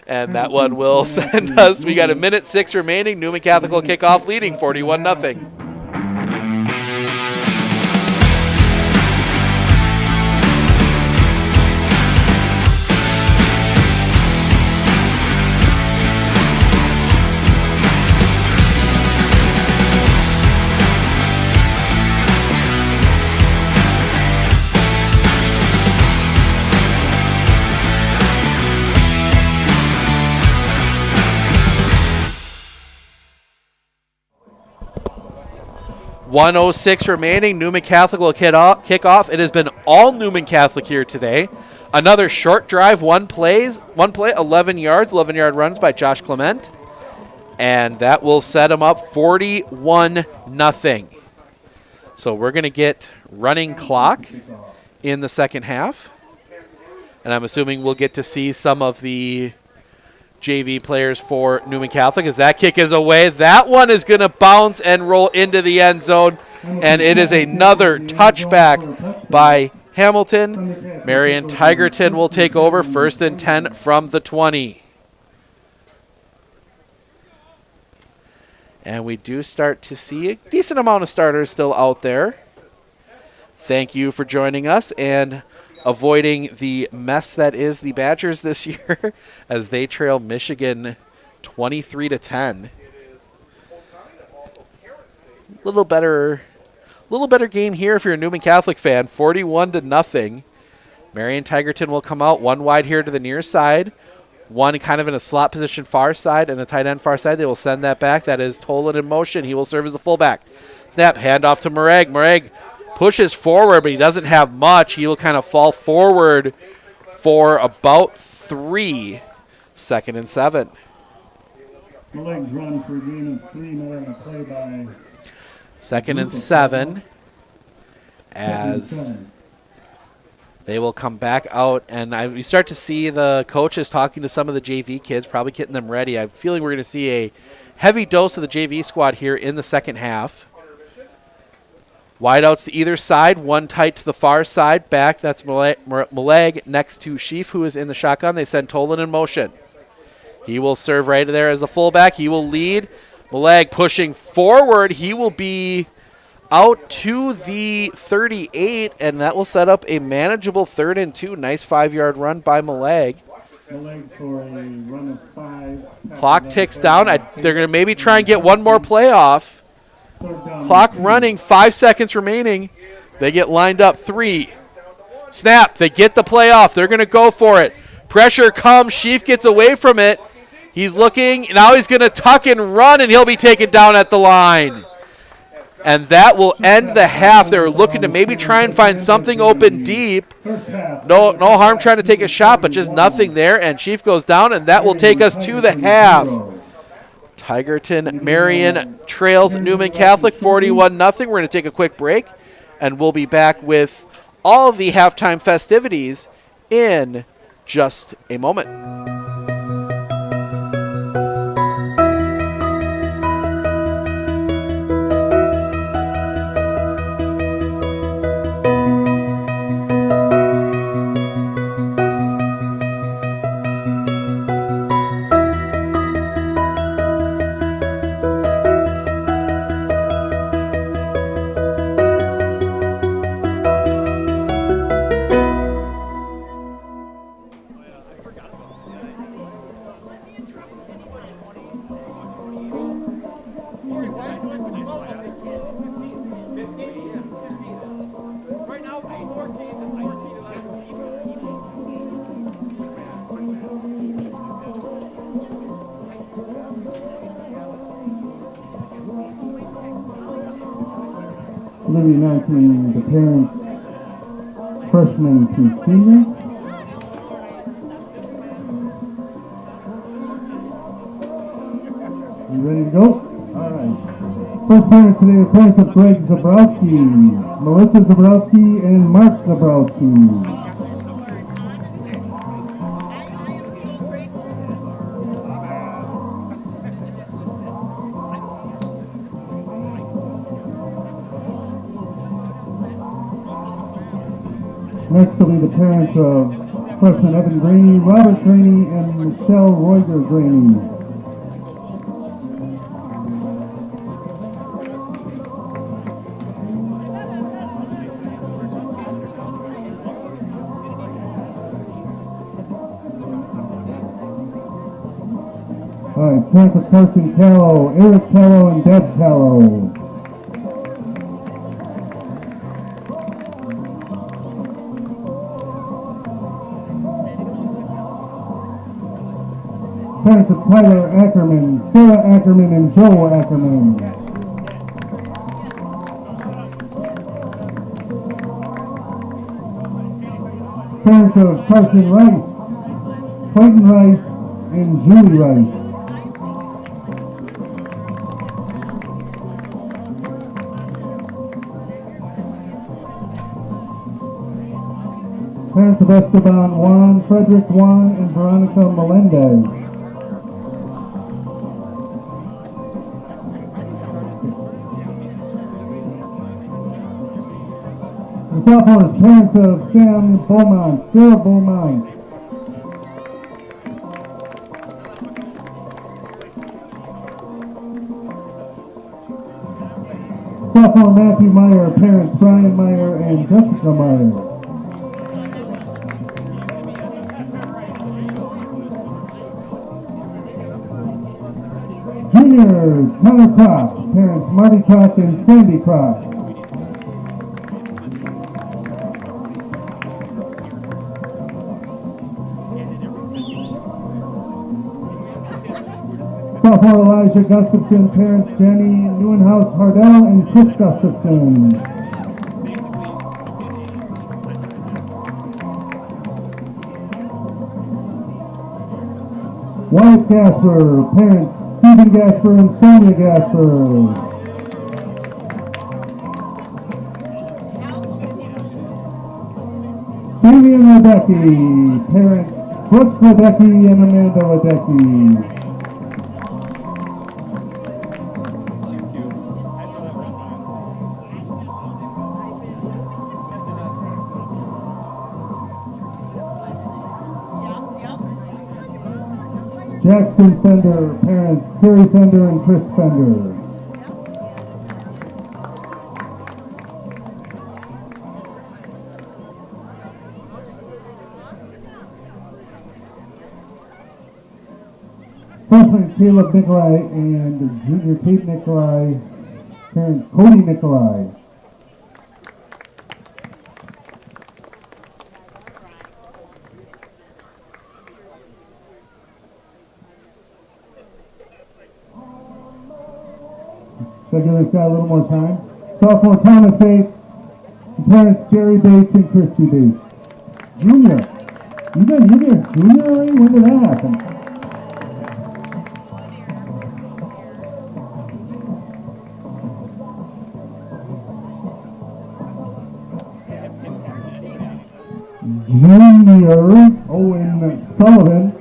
And that one will send us. We got 1:06 remaining. Newman Catholic will kick off leading 41-0. .106 remaining. Newman Catholic will kick off. It has been all Newman Catholic here today. Another short drive, one play, 11 yards, 11-yard runs by Josh Clement. And that will set him up 41-0. So we're going to get running clock in the second half. And I'm assuming we'll get to see some of the JV players for Newman Catholic as that kick is away. That one is going to bounce and roll into the end zone, and it is another touchback by Hamilton. Marion Tigerton will take over, 1st and 10 from the 20. And we do start to see a decent amount of starters still out there. Thank you for joining us and avoiding the mess that is the Badgers this year as they trail Michigan 23-10. Little better game here if you're a Newman Catholic fan, 41-0. Marion Tigerton will come out one wide here to the near side, one kind of in a slot position far side and a tight end far side. They will send that back. That is Tolan in motion. He will serve as the fullback. Snap, handoff to Mareg. Mareg pushes forward, but he doesn't have much. He will kind of fall forward for about 3. 2nd and 7. The legs run for a gain of 3 more on a play by 2nd and 7 as They will come back out, and we start to see the coaches talking to some of the JV kids, probably getting them ready. I'm feeling we're going to see a heavy dose of the JV squad here in the second half. Wideouts to either side, one tight to the far side. Back, that's Maleg next to Sheaf, who is in the shotgun. They send Tolan in motion. He will serve right there as the fullback. He will lead. Maleg pushing forward. He will be out to the 38, and that will set up a manageable 3rd and 2. Nice 5-yard run by Maleg. For a run of 5. Clock ticks down. They're going to maybe try and get one more play off. Clock running, 5 seconds remaining. They get lined up. 3. Snap. They get the play off. They're going to go for it. Pressure comes. Sheaf gets away from it. He's looking. Now he's going to tuck and run, and he'll be taken down at the line. And that will end the half. They're looking to maybe try and find something open deep. No harm trying to take a shot, but just nothing there. And Chief goes down, and that will take us to the half. Tigerton Marion trails Newman Catholic 41-0. We're going to take a quick break, and we'll be back with all of the halftime festivities in just a moment. We'll be announcing the parents, freshmen to senior. You ready to go? All right. First parents today are parents of Greg Zabrowski, Melissa Zabrowski, and Mark Zabrowski. Next will be the parents of freshman Evan Graney, Robert Graney, and Michelle Royger Graney. All right, parents of Carson Callow, Eric Callow, and Deb Callow. Parents of Tyler Ackerman, Sarah Ackerman, and Joe Ackerman. Parents of Carson Rice, Clayton Rice, and Julie Rice. Parents of Esteban Juan, Frederick Juan, and Veronica Melendez. The sophomores, parents of Sam Beaumont, Sarah Beaumont. Sophomore Matthew Meyer, parents Brian Meyer and Jessica Meyer. Juniors, Connor Croft, parents Marty Croft and Sandy Croft. Sophomore Elijah Gustafson, parents Jenny Newenhouse Hardell and Chris Gustafson. Wyatt Gasper, parents Stephen Gasper and Sonia Gasper. Damian Ledecky, parents Brooks Ledecky and Amanda Ledecky. Jackson Fender, parents Terry Fender and Chris Fender. Freshman Caleb Nikolai and junior Kate Nikolai, parents Cody Nikolai. Should I give this guy a little more time? Sophomore Thomas Bates, parents Jerry Bates and Christy Bates. Junior. You there junior already? When did that happen? Junior Owen Sullivan,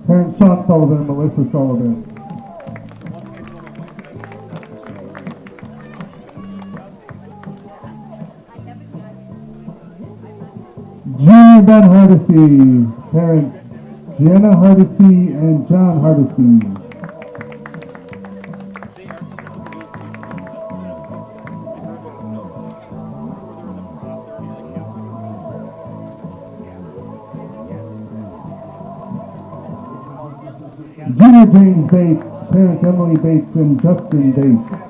parents Sean Sullivan and Melissa Sullivan. Junior Ben Hardesty, parents Jenna Hardesty and John Hardesty. Junior James Bates, parents Emily Bates and Justin Bates.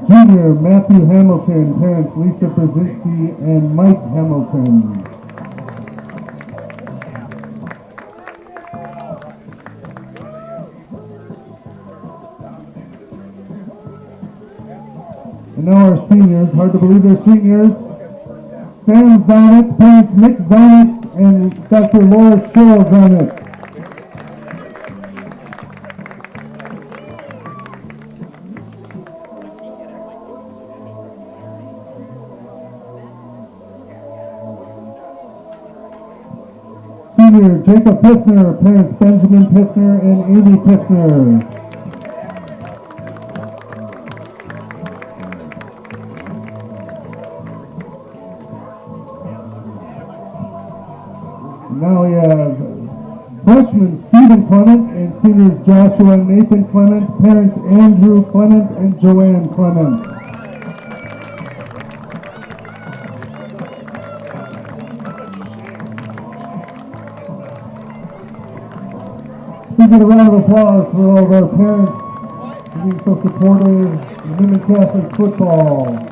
Junior Matthew Hamilton, parents Lisa Brzezinski and Mike Hamilton. And now our seniors, hard to believe they're seniors. Sam Zonet, parents Nick Zonet and Dr. Laura Cheryl Zonet. Senior Jacob Pissner, parents Benjamin Pissner and Amy Pissner. Now we have freshman Stephen Clement and seniors Joshua and Nathan Clement, parents Andrew Clement and Joanne Clement. Please give a round of applause for all of our parents being so supportive of Newman Catholic football.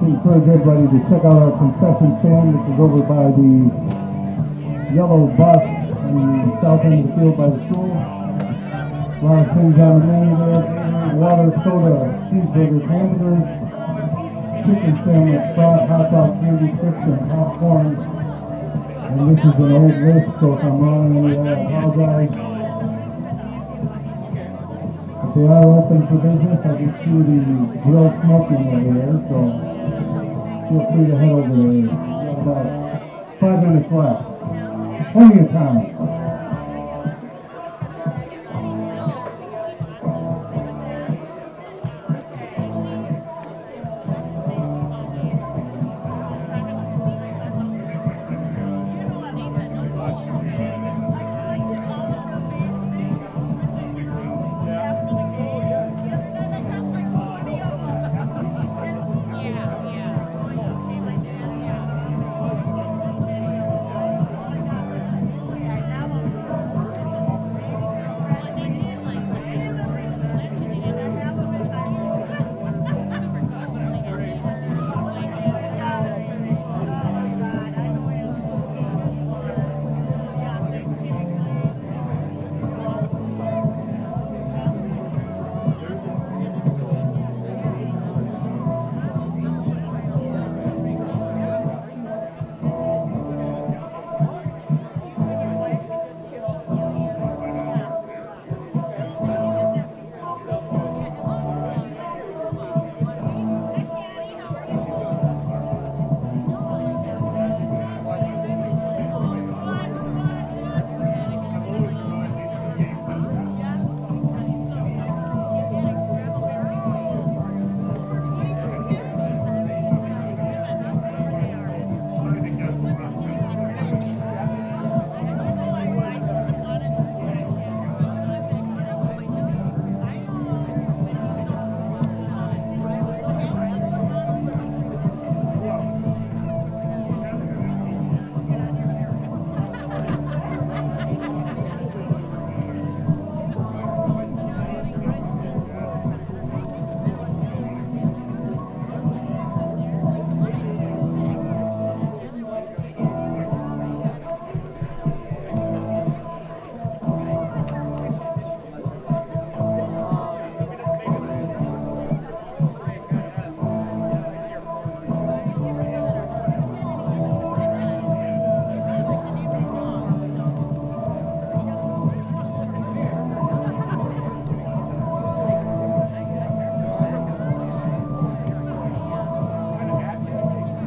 Encourage everybody to check out our concession stand, which is over by the yellow bus on the south end of the field by the school. A lot of things on the menu there: water, soda, cheeseburgers, hamburgers, chicken sandwich, fries, hot dog, candy, chips, and popcorn. And this is an old list, so if I'm wrong on any of that, I apologize. But they are open for business. I can see the grill smoking over there, so feel free to head over there. We've got about 5 minutes left. Plenty of time.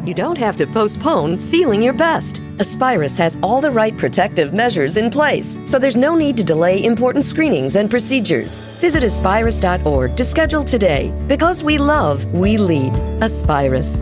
You don't have to postpone feeling your best. Aspirus has all the right protective measures in place, so there's no need to delay important screenings and procedures. Visit aspirus.org to schedule today. Because we love, we lead. Aspirus.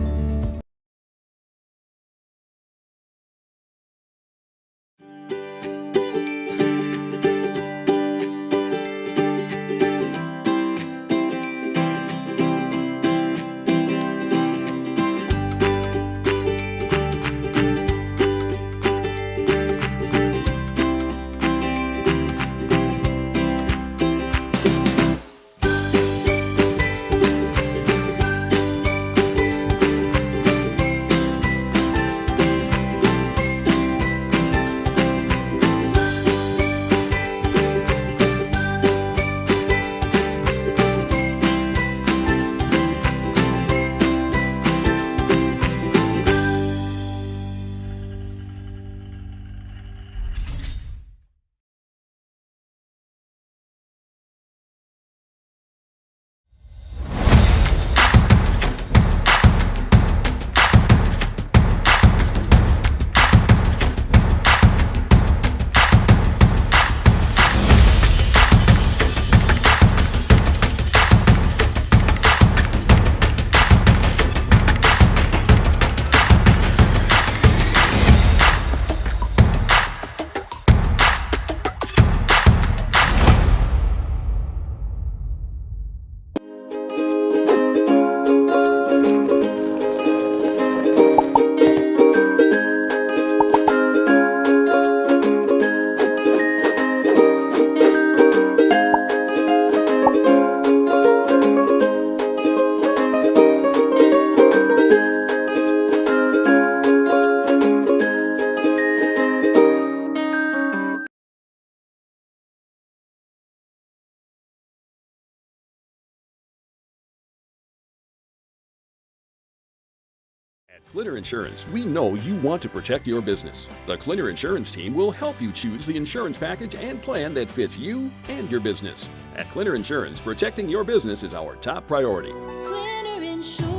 At Clinner Insurance, we know you want to protect your business. The Clinner Insurance team will help you choose the insurance package and plan that fits you and your business. At Clinner Insurance, protecting your business is our top priority. Clinner Insurance.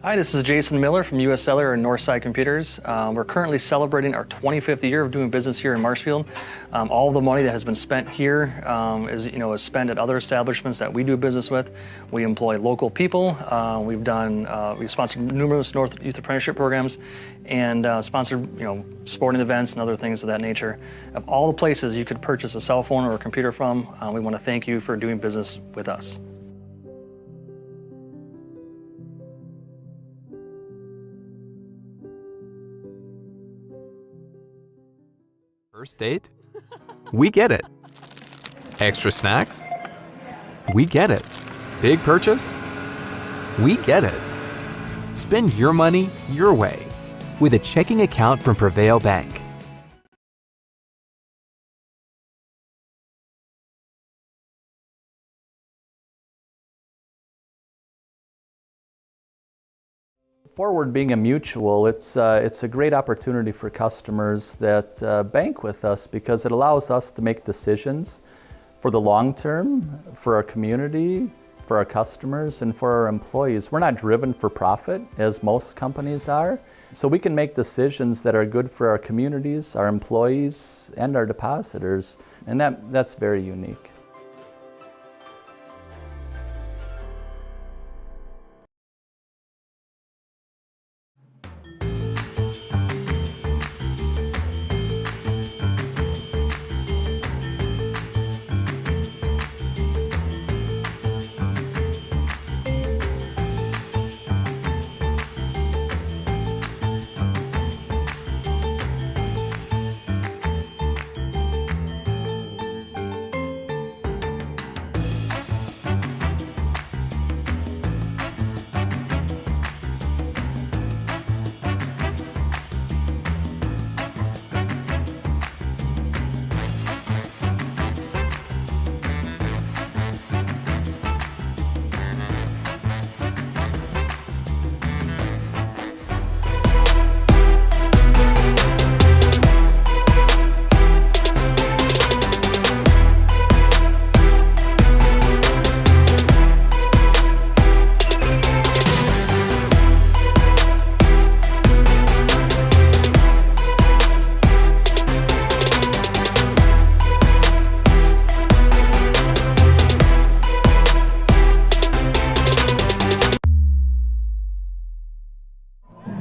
Hi, this is Jason Miller from US Cellular and Northside Computers. We're currently celebrating our 25th year of doing business here in Marshfield. All the money that has been spent here is spent at other establishments that we do business with. We employ local people. We've sponsored numerous North Youth Apprenticeship programs and sponsored sporting events and other things of that nature. Of all the places you could purchase a cell phone or a computer from, we want to thank you for doing business with us. First date? We get it. Extra snacks? We get it. Big purchase? We get it. Spend your money your way with a checking account from Prevail Bank. Forward being a mutual, it's a great opportunity for customers that bank with us because it allows us to make decisions for the long term, for our community, for our customers, and for our employees. We're not driven for profit as most companies are, so we can make decisions that are good for our communities, our employees, and our depositors, and that's very unique.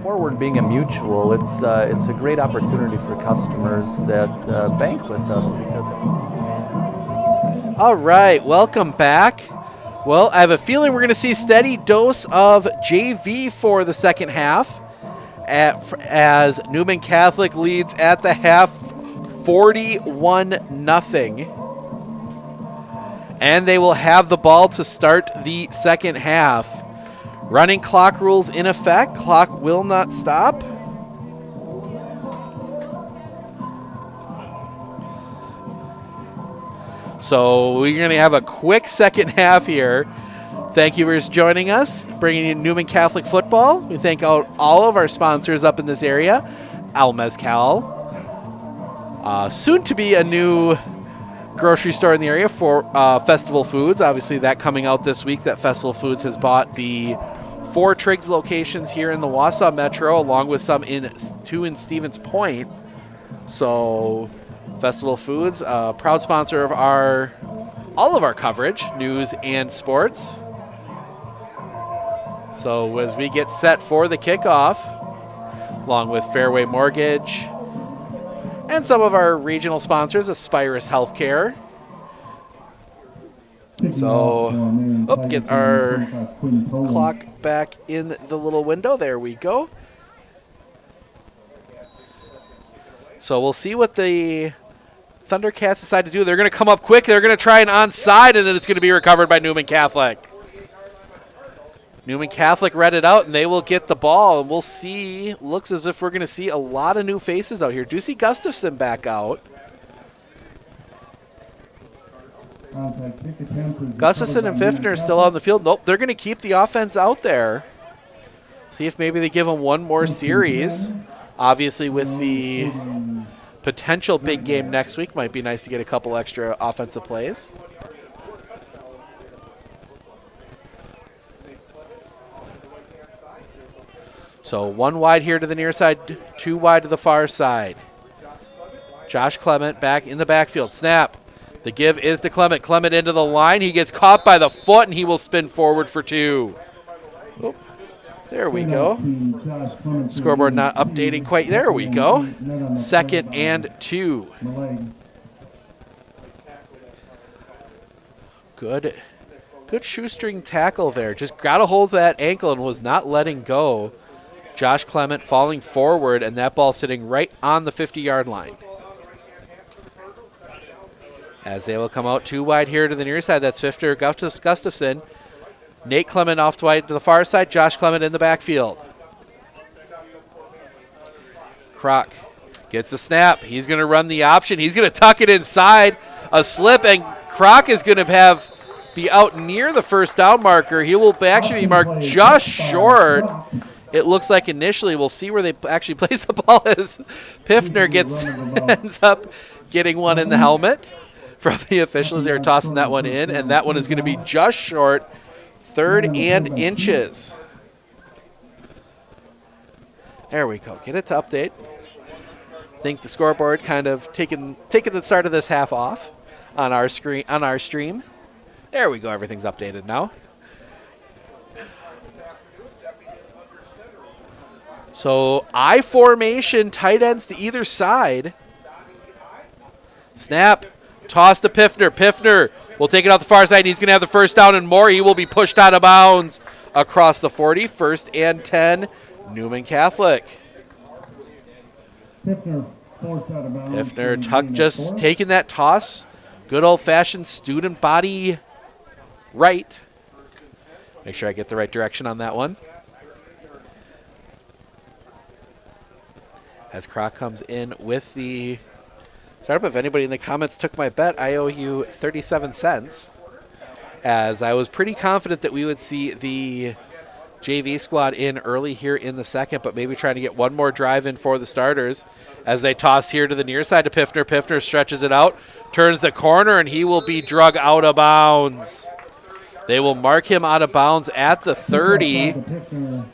Forward being a mutual, it's a great opportunity for customers that bank with us because. All right, welcome back. Well, I have a feeling we're going to see a steady dose of JV for the second half as Newman Catholic leads at the half 41-0. And they will have the ball to start the second half. Running clock rules in effect. Clock will not stop. So we're going to have a quick second half here. Thank you for joining us, bringing in Newman Catholic football. We thank all of our sponsors up in this area. Al Mezcal. Soon to be a new grocery store in the area for Festival Foods. Obviously, that coming out this week, that Festival Foods has bought the 4 Triggs locations here in the Wausau Metro, along with two in Stevens Point. So Festival Foods, proud sponsor of all of our coverage, news and sports. So as we get set for the kickoff, along with Fairway Mortgage and some of our regional sponsors, Aspirus Healthcare. So, get our clock back in the little window. There we go. So we'll see what the Thundercats decide to do. They're going to come up quick. They're going to try an onside, and then it's going to be recovered by Newman Catholic. Newman Catholic read it out, and they will get the ball. And we'll see. Looks as if we're going to see a lot of new faces out here. Ducey Gustafson back out. Contact kick attempt. Gustafson and Pfiffner still on the field. Nope, they're going to keep the offense out there. See if maybe they give them one more series. Obviously, with the potential big game next week, might be nice to get a couple extra offensive plays. So 1 wide here to the near side, 2 wide to the far side. Josh Clement back in the backfield. Snap. The give is to Clement. Clement into the line. He gets caught by the foot, and he will spin forward for 2. Oop. There we go. Scoreboard not updating quite. There we go. 2nd and 2. Good shoestring tackle there. Just got a hold of that ankle and was not letting go. Josh Clement falling forward, and that ball sitting right on the 50-yard line. As they will come out 2 wide here to the near side. That's Pfiffner, Gustafson. Nate Clement off wide to the far side. Josh Clement in the backfield. Kroc gets the snap. He's going to run the option. He's going to tuck it inside. A slip, and Kroc is going to be out near the first down marker. He will actually be marked just short. It looks like initially. We'll see where they actually place the ball as Pfiffner ends up getting one in the helmet. From the officials, they're tossing that one in, and that one is going to be just short, 3rd and inches. There we go. Get it to update. I think the scoreboard kind of taking the start of this half off on our screen on our stream. There we go. Everything's updated now. So I formation, tight ends to either side. Snap. Toss to Pfiffner. Pfiffner will take it off the far side. He's going to have the first down and more. He will be pushed out of bounds across the 40. 1st and 10, Newman Catholic. Pfiffner forced out of bounds. Pfiffner just taking that toss. Good old-fashioned student body right. Make sure I get the right direction on that one. As Kroc comes in with the startup. If anybody in the comments took my bet, I owe you 37 cents. As I was pretty confident that we would see the JV squad in early here in the second, but maybe trying to get one more drive in for the starters. As they toss here to the near side to Pfiffner. Pfiffner stretches it out, turns the corner, and he will be drug out of bounds. They will mark him out of bounds at the 30.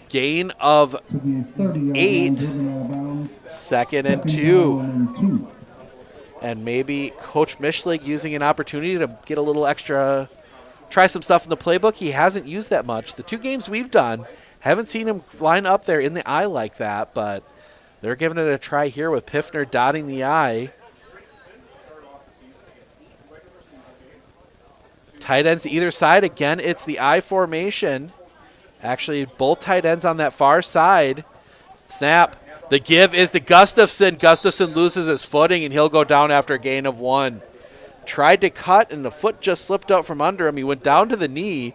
Gain of 8. 2nd and 2. And maybe Coach Mischlig using an opportunity to get a little extra, try some stuff in the playbook. He hasn't used that much. The 2 games we've done, haven't seen him line up there in the eye like that, but they're giving it a try here with Pfiffner dotting the eye. Tight ends either side. Again, it's the I formation. Actually, both tight ends on that far side. Snap. The give is to Gustafson. Gustafson loses his footing, and he'll go down after a gain of 1. Tried to cut, and the foot just slipped out from under him. He went down to the knee.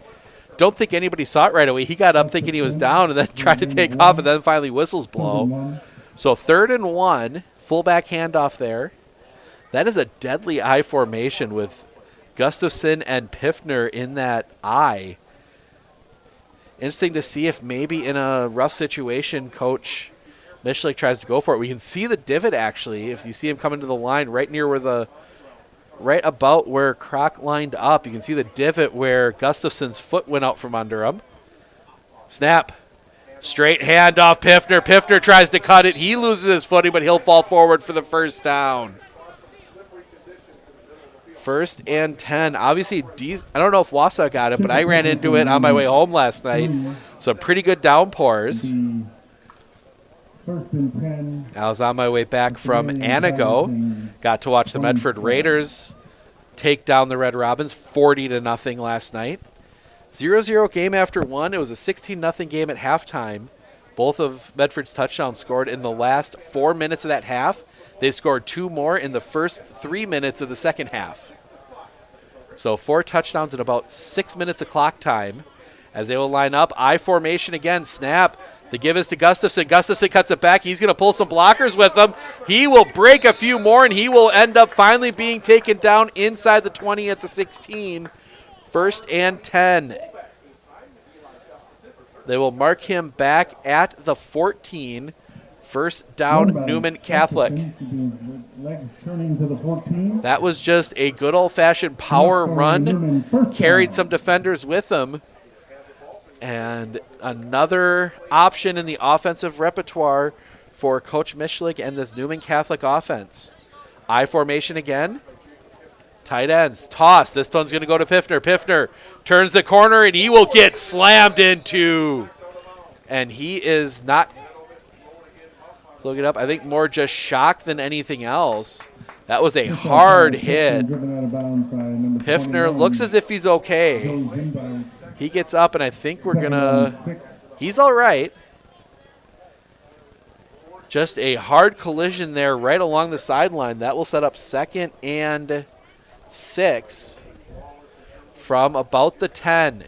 Don't think anybody saw it right away. He got up thinking he was down and then tried to take off, and then finally whistles blow. So 3rd and 1, fullback handoff there. That is a deadly I formation with Gustafson and Pfiffner in that I. Interesting to see if maybe in a rough situation, Coach Mischlig tries to go for it. We can see the divot actually. If you see him coming to the line right near where right about where Kroc lined up, you can see the divot where Gustafson's foot went out from under him. Snap. Straight handoff Pfiffner. Pfiffner tries to cut it. He loses his footing, but he'll fall forward for the first down. 1st and 10. Obviously, I don't know if Wausau got it, but I ran into it on my way home last night. Some pretty good downpours. 1st and 10. I was on my way back from Anago. Got to watch the Medford Raiders take down the Red Robins 40-0 last night. 0-0 game after 1. It was a 16-0 game at halftime. Both of Medford's touchdowns scored in the last 4 minutes of that half. They scored 2 more in the first 3 minutes of the second half. So 4 touchdowns in about 6 minutes of clock time. As they will line up, I formation again, snap. The give is to Gustafson. Gustafson cuts it back. He's going to pull some blockers with him. He will break a few more, and he will end up finally being taken down inside the 20 at the 16. 1st and 10. They will mark him back at the 14. 1st down, Newman Catholic. Legs turning to the 14. That was just a good old-fashioned power run. Carried some defenders with him. And another option in the offensive repertoire for Coach Mischlik and this Newman Catholic offense. I formation again. Tight ends. Toss. This one's going to go to Piffner. Piffner turns the corner, and he will get slammed into. And he is not, look it up, I think more just shocked than anything else. That was a hard hit. Piffner looks as if he's okay. He gets up, and I think we're going to, he's all right. Just a hard collision there right along the sideline. That will set up 2nd and 6 from about the 10.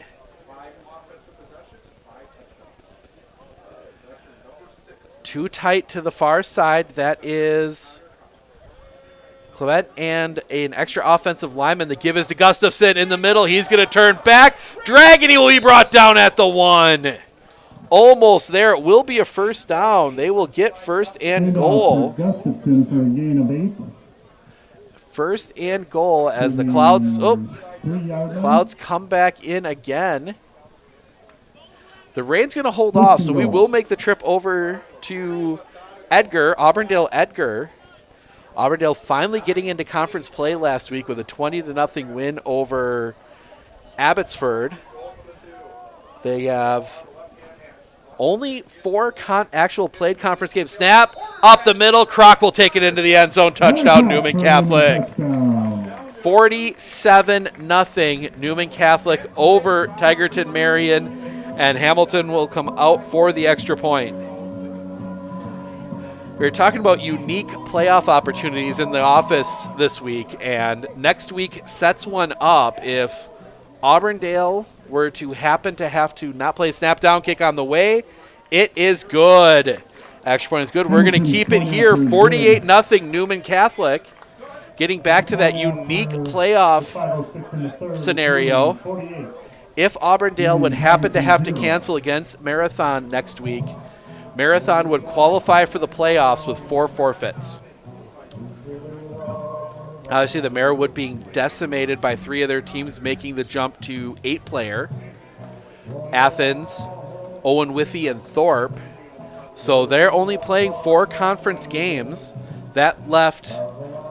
Too tight to the far side. That is Clement and an extra offensive lineman. The give is to Gustafson in the middle. He's going to turn back. Drag, and he will be brought down at the 1. Almost there. It will be a 1st down. They will get 1st and goal. Gustafson for a gain of 8. 1st and goal as the Clouds come back in again. The rain's going to hold off, so we will make the trip over to Auburndale Edgar. Auburndale finally getting into conference play last week with a 20-0 win over Abbotsford. They have only 4 actual played conference games. Snap up the middle. Kroc will take it into the end zone. Touchdown, Newman Catholic. 47-0 Newman Catholic over Tigerton Marion, and Hamilton will come out for the extra point. We were talking about unique playoff opportunities in the office this week, and next week sets one up if Auburndale were to happen to have to not play a snap down kick on the way. It is good. Extra point is good. We're going to keep it here. 48-0 Newman Catholic. Getting back to that unique playoff scenario. If Auburndale would happen to have to cancel against Marathon next week, Marathon would qualify for the playoffs with 4 forfeits. Obviously, the Mara being decimated by 3 of their teams making the jump to 8-player. Athens, Owen Withy, and Thorpe. So they're only playing 4 conference games. That left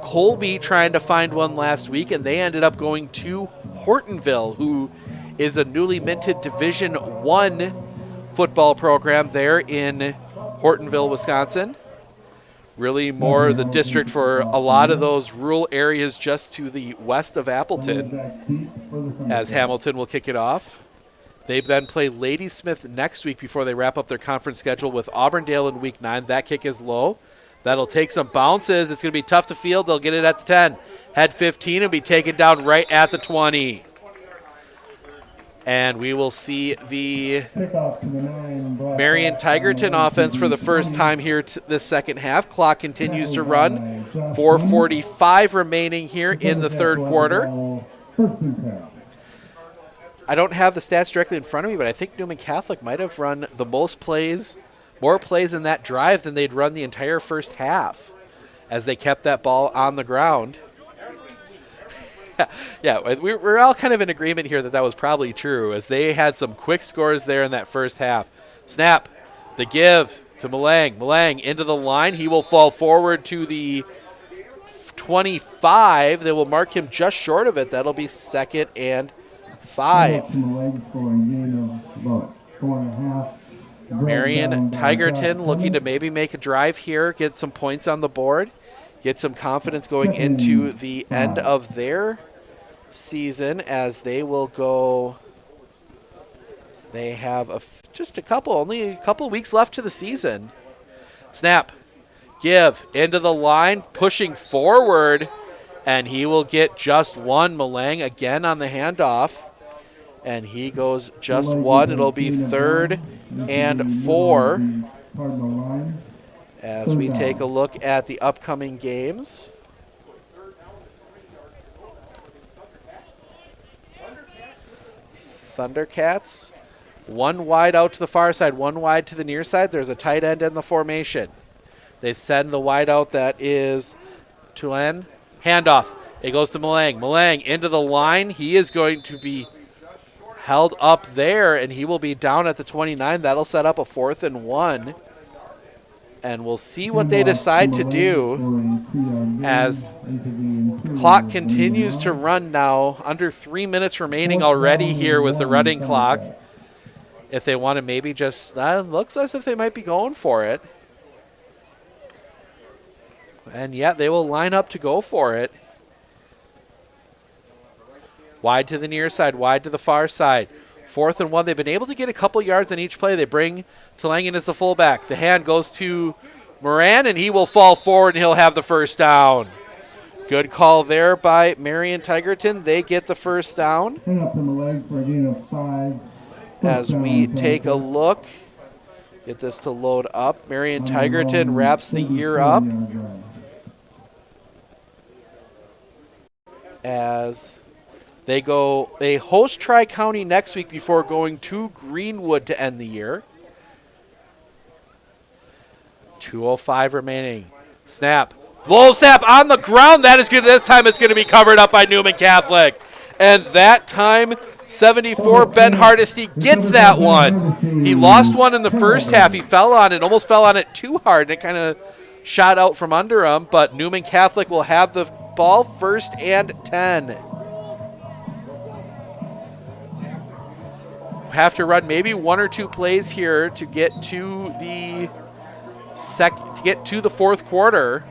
Colby trying to find one last week, and they ended up going to Hortonville, who is a newly minted Division I football program there in Hortonville, Wisconsin. Really more the district for a lot of those rural areas just to the west of Appleton, as Hamilton will kick it off. They then play Ladysmith next week before they wrap up their conference schedule with Auburndale in Week 9. That kick is low. That'll take some bounces. It's going to be tough to field. They'll get it at the 10. Head 15 and be taken down right at the 20. And we will see the Marion Tigerton offense for the first time here this second half. Clock continues to run. 4:45 remaining here in the third quarter. I don't have the stats directly in front of me, but I think Newman Catholic might have run the most plays, more plays in that drive than they'd run the entire first half as they kept that ball on the ground. Yeah, we're all kind of in agreement here that that was probably true, as they had some quick scores there in that first half. Snap, the give to Malang. Malang into the line. He will fall forward to the 25. They will mark him just short of it. That'll be 2nd and 5. Marion Tigerton looking to maybe make a drive here, get some points on the board, get some confidence going into the end of their season, as they will go. They have only a couple weeks left to the season. Snap, give into the line, pushing forward, and he will get just one. Malang again on the handoff, And he goes just one. It'll be 3rd and 4 as we take a look at the upcoming games. Thundercats, one wide out to the far side, one wide to the near side. There's a tight end in the formation. They send the wide out, that is Tulane. Handoff. It goes to Malang. Malang into the line. He is going to be held up there, and he will be down at the 29. That'll set up a 4th and 1. And we'll see what they decide to do as clock continues to run now. Under 3 minutes remaining already here with the running clock. If they want to maybe just, looks as if they might be going for it. And yet they will line up to go for it. Wide to the near side, wide to the far side. 4th and 1. They've been able to get a couple yards on each play. They bring Tulane in as the fullback. The hand goes to Moran, and he will fall forward, and he'll have the first down. Good call there by Marion Tigerton. They get the first down. As we take a look, get this to load up. Marion Tigerton wraps the year up as they host Tri-County next week before going to Greenwood to end the year. 2:05 remaining. Snap. Low snap on the ground. That is good. This time it's going to be covered up by Newman Catholic. And that time, 74, Ben Hardesty gets that one. He lost one in the first half. He fell on it, almost fell on it too hard, and it kind of shot out from under him. But Newman Catholic will have the ball, 1st and 10. Have to run maybe 1 or 2 plays here to get to the fourth quarter.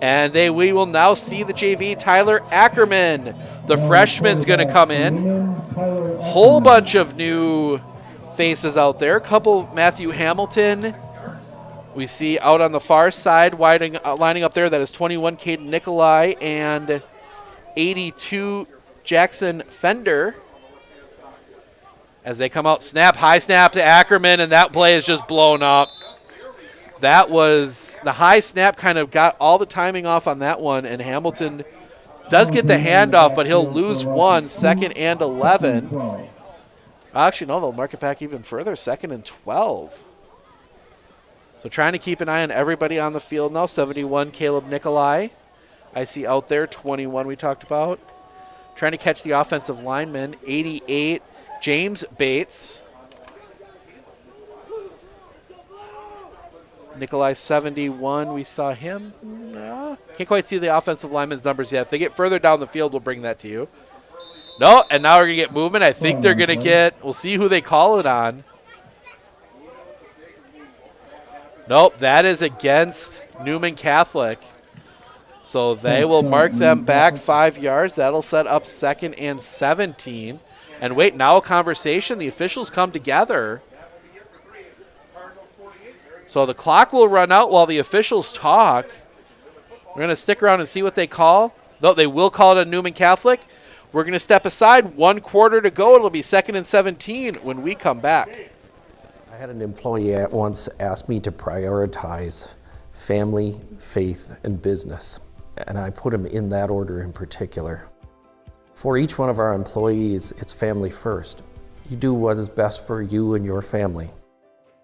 And we will now see the JV, Tyler Ackerman. The freshman's going to come in. Whole bunch of new faces out there. Couple Matthew Hamilton. We see out on the far side, lining up there. That is 21 Caden Nikolai and 82 Jackson Fender. As they come out, snap, high snap to Ackerman, and that play is just blown up. That was, the high snap kind of got all the timing off on that one, and Hamilton does get the handoff, but he'll lose 1, 2nd and 11. Actually, no, they'll mark it back even further, 2nd and 12. So trying to keep an eye on everybody on the field now. 71, Caleb Nikolai. I see out there, 21 we talked about. Trying to catch the offensive lineman, 88, James Bates. Nikolai 71, we saw him. Can't quite see the offensive lineman's numbers yet. If they get further down the field, we'll bring that to you. No, and now we're going to get movement. I think they're going to get, we'll see who they call it on. Nope, that is against Newman Catholic. So they will mark them back 5 yards. That'll set up 2nd and 17. And wait, now a conversation. The officials come together. So the clock will run out while the officials talk. We're going to stick around and see what they call. No, they will call it a Newman Catholic. We're going to step aside. 1 quarter to go. It'll be 2nd and 17 when we come back. I had an employee once ask me to prioritize family, faith, and business. And I put them in that order in particular. For each one of our employees, it's family first. You do what is best for you and your family.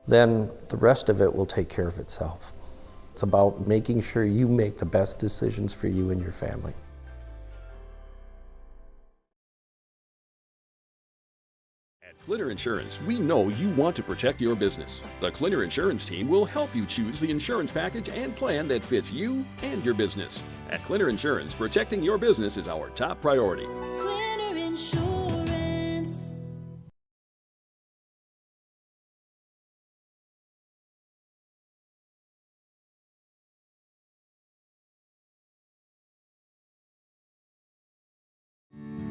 Then the rest of it will take care of itself. It's about making sure you make the best decisions for you and your family. At Clinner Insurance, we know you want to protect your business. The Clinner Insurance team will help you choose the insurance package and plan that fits you and your business. At Clinner Insurance, protecting your business is our top priority. Clinner Insurance.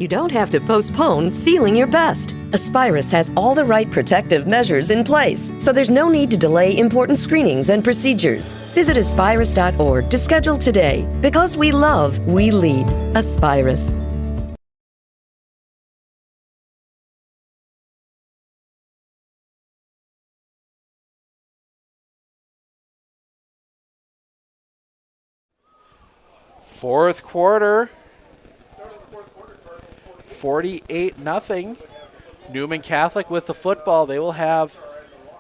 You don't have to postpone feeling your best. Aspirus has all the right protective measures in place, so there's no need to delay important screenings and procedures. Visit aspirus.org to schedule today. Because we love, we lead. Aspirus. Fourth quarter. 48-0. Newman Catholic with the football. They will have,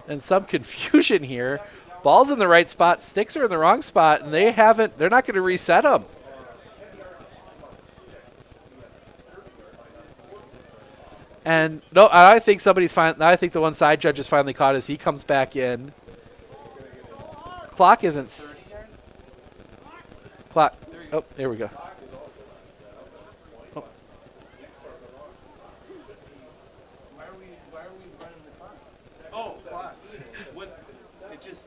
and some confusion here. Ball's in the right spot, sticks are in the wrong spot, and they're not going to reset them. And no, I think somebody's fine. I think the one side judge is finally caught as he comes back in. Clock isn't. Clock. Oh, there we go. Oh. Oh, it just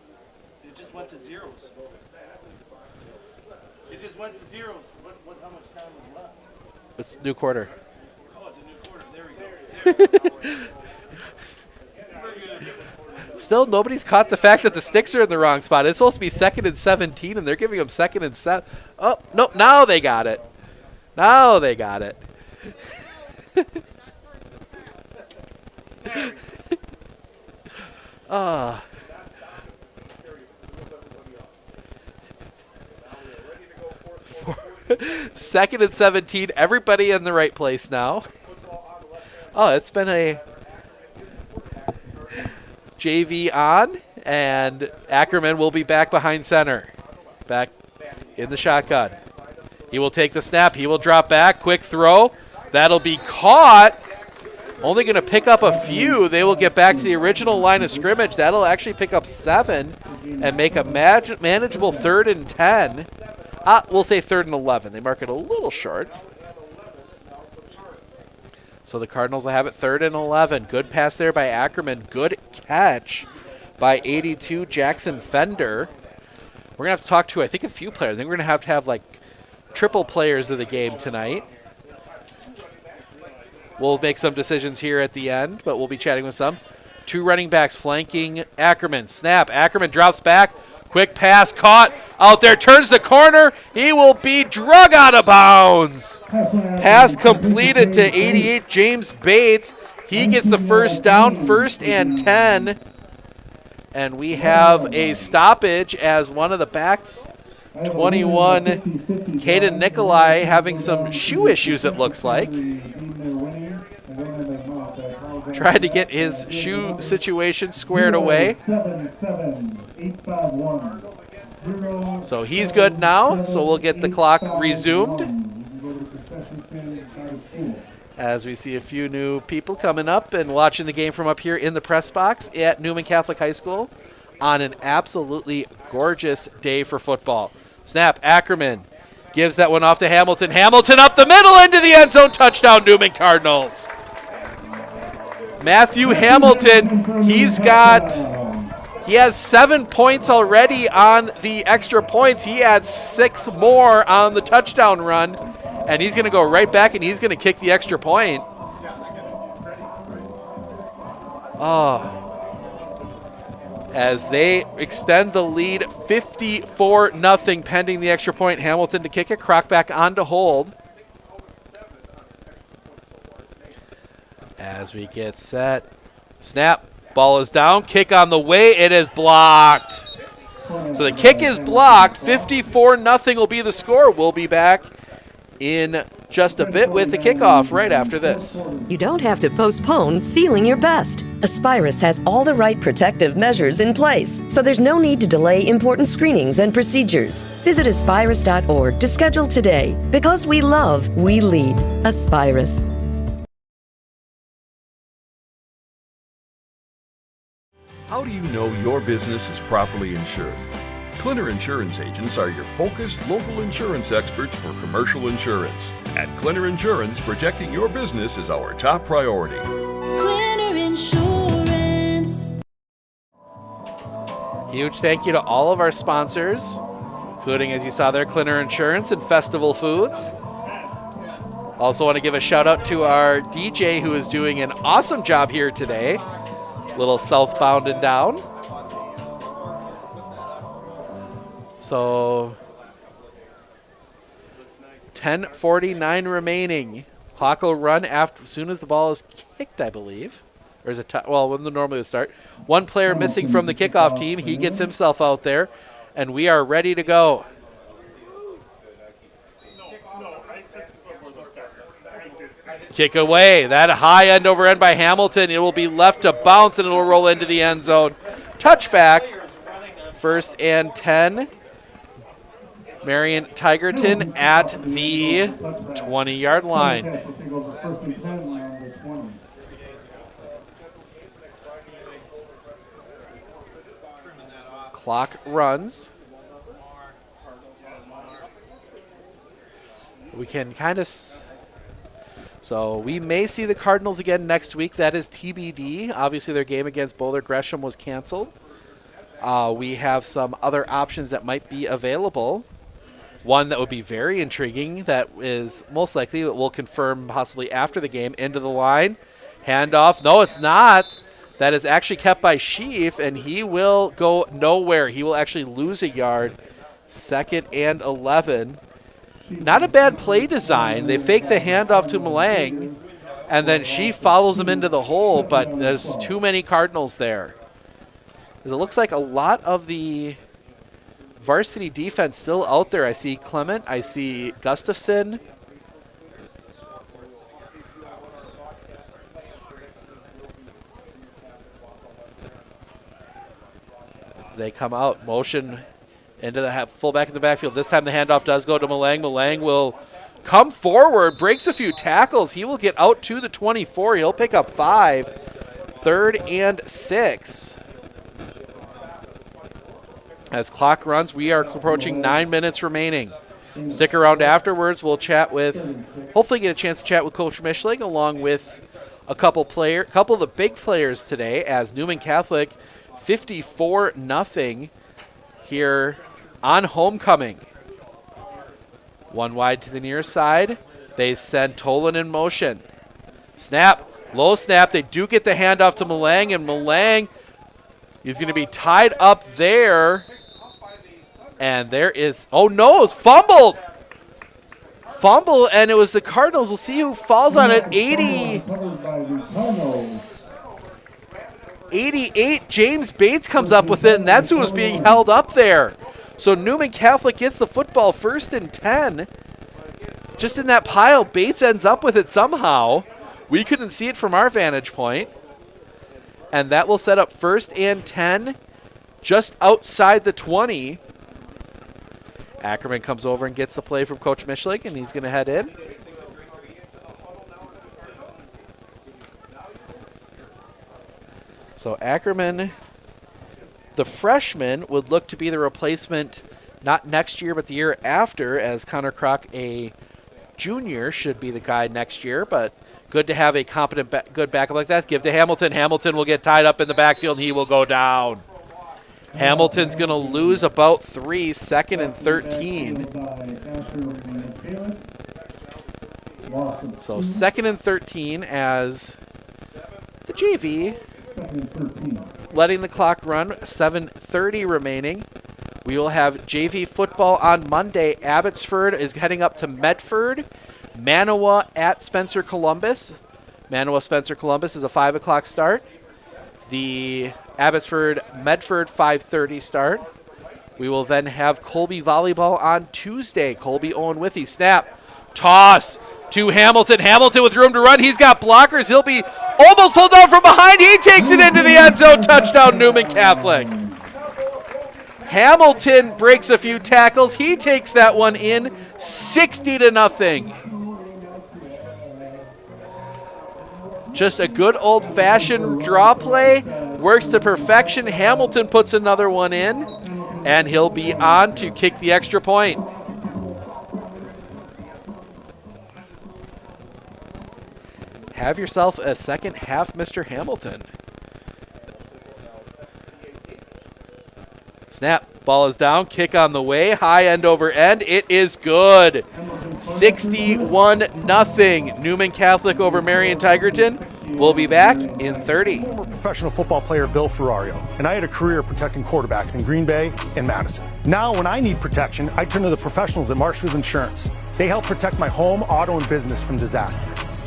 went to zeros. It just went to zeros. How much time was left? It's new quarter. Oh, it's a new quarter. There we go. Still, nobody's caught the fact that the sticks are in the wrong spot. It's supposed to be 2nd and 17, and they're giving them 2nd and 7. Oh, nope, now they got it. Now they got it. Ah. 2nd and 17, everybody in the right place now. Oh, it's been a JV on, and Ackerman will be back behind center. Back in the shotgun. He will take the snap. He will drop back. Quick throw. That'll be caught. Only going to pick up a few. They will get back to the original line of scrimmage. That'll actually pick up 7 and make a manageable 3rd and 10. We'll say 3rd and 11. They mark it a little short. So the Cardinals will have it 3rd and 11. Good pass there by Ackerman. Good catch by 82 Jackson Fender. We're going to have to talk to, I think, a few players. I think we're going to have like triple players of the game tonight. We'll make some decisions here at the end, but we'll be chatting with some. 2 running backs flanking Ackerman. Snap. Ackerman drops back. Quick pass caught out there. Turns the corner. He will be drug out of bounds. Pass completed to 88 James Bates. He gets the first down. 1st and 10. And we have a stoppage as one of the backs, 21, Caden Nikolai, having some shoe issues, it looks like. Tried to get his shoe situation squared away. So he's good now, so we'll get the clock resumed. As we see a few new people coming up and watching the game from up here in the press box at Newman Catholic High School on an absolutely gorgeous day for football. Snap, Ackerman gives that one off to Hamilton. Hamilton up the middle into the end zone. Touchdown, Newman Cardinals. Matthew Hamilton, he has 7 points already on the extra points. He adds 6 more on the touchdown run, and he's going to go right back and he's going to kick the extra point. As they extend the lead 54-0 pending the extra point. Hamilton to kick it. Croc back on to hold. As we get set. Snap. Ball is down. Kick on the way. It is blocked. So the kick is blocked. 54-0 will be the score. We'll be back in just a bit with the kickoff right after this. You don't have to postpone feeling your best. Aspirus has all the right protective measures in place, so there's no need to delay important screenings and procedures. Visit aspirus.org to schedule today. Because we love, we lead. Aspirus. How do you know your business is properly insured? Clinner Insurance agents are your focused local insurance experts for commercial insurance. At Clinner Insurance, protecting your business is our top priority. Clinner Insurance. Huge thank you to all of our sponsors, including, as you saw there, Clinner Insurance and Festival Foods. Also want to give a shout out to our DJ who is doing an awesome job here today. Little southbound and down. So 10:49 remaining. Clock will run as soon as the ball is kicked, I believe. Or is it when the normally would start. One player missing from the kickoff team. He gets himself out there, and we are ready to go. Kick away. That high end over end by Hamilton. It will be left to bounce, and it will roll into the end zone. Touchback. 1st and 10. Marion Tigerton at the 20-yard line. Clock runs. We can kind of... So we may see the Cardinals again next week. That is TBD. Obviously, their game against Boulder Gresham was canceled. We have some other options that might be available. One that would be very intriguing that is most likely that we'll confirm possibly after the game. Into the line. Handoff. No, it's not. That is actually kept by Sheaf, and he will go nowhere. He will actually lose a yard. 2nd and 11. Not a bad play design. They fake the handoff to Malang, and then Sheaf follows him into the hole, but there's too many Cardinals there. It looks like a lot of the varsity defense still out there. I see Clement. I see Gustafson. As they come out, motion into the fullback in the backfield. This time the handoff does go to Malang. Malang will come forward, breaks a few tackles. He will get out to the 24. He'll pick up 5. 3rd and 6. As clock runs, we are approaching 9 minutes remaining. Stick around afterwards. We'll chat with, hopefully get a chance to chat with Coach Mischling along with a couple of the big players today as Newman Catholic 54-0 here on homecoming. One wide to the near side. They send Tolan in motion. Snap, low snap. They do get the handoff to Malang, and Malang is going to be tied up there. And there is, oh no, it's fumbled. Fumble, and it was the Cardinals. We'll see who falls on it. 88, James Bates comes up with it, and that's who was being held up there. So Newman Catholic gets the football 1st and 10. Just in that pile, Bates ends up with it somehow. We couldn't see it from our vantage point. And that will set up 1st and 10 just outside the 20. Ackerman comes over and gets the play from Coach Mischling, and he's going to head in. So Ackerman, the freshman, would look to be the replacement not next year but the year after, as Connor Kroc, a junior, should be the guy next year. But good to have a competent, good backup like that. Give to Hamilton. Hamilton will get tied up in the backfield, and he will go down. Hamilton's going to lose about 3, 2nd and 13. So 2nd and 13 as the JV letting the clock run. 7:30 remaining. We will have JV football on Monday. Abbotsford is heading up to Medford. Manawa at Spencer Columbus. Manawa Spencer Columbus is a 5 o'clock start. The Abbotsford Medford 5:30 start. We will then have Colby volleyball on Tuesday. Colby Owen Withy. Snap. Toss to Hamilton. Hamilton with room to run. He's got blockers. He'll be almost pulled down from behind. He takes it into the end zone. Touchdown, Newman Catholic. Hamilton breaks a few tackles. He takes that one in 60-0. Just a good old-fashioned draw play. Works to perfection. Hamilton puts another one in, and he'll be on to kick the extra point. Have yourself a second half, Mr. Hamilton. Snap. Ball is down. Kick on the way. High end over end. It is good. 61-0. Newman Catholic over Marion Tigerton. We'll be back in 30. Former professional football player Bill Ferrario, and I had a career protecting quarterbacks in Green Bay and Madison. Now, when I need protection, I turn to the professionals at Marshfield Insurance. They help protect my home, auto, and business from disaster.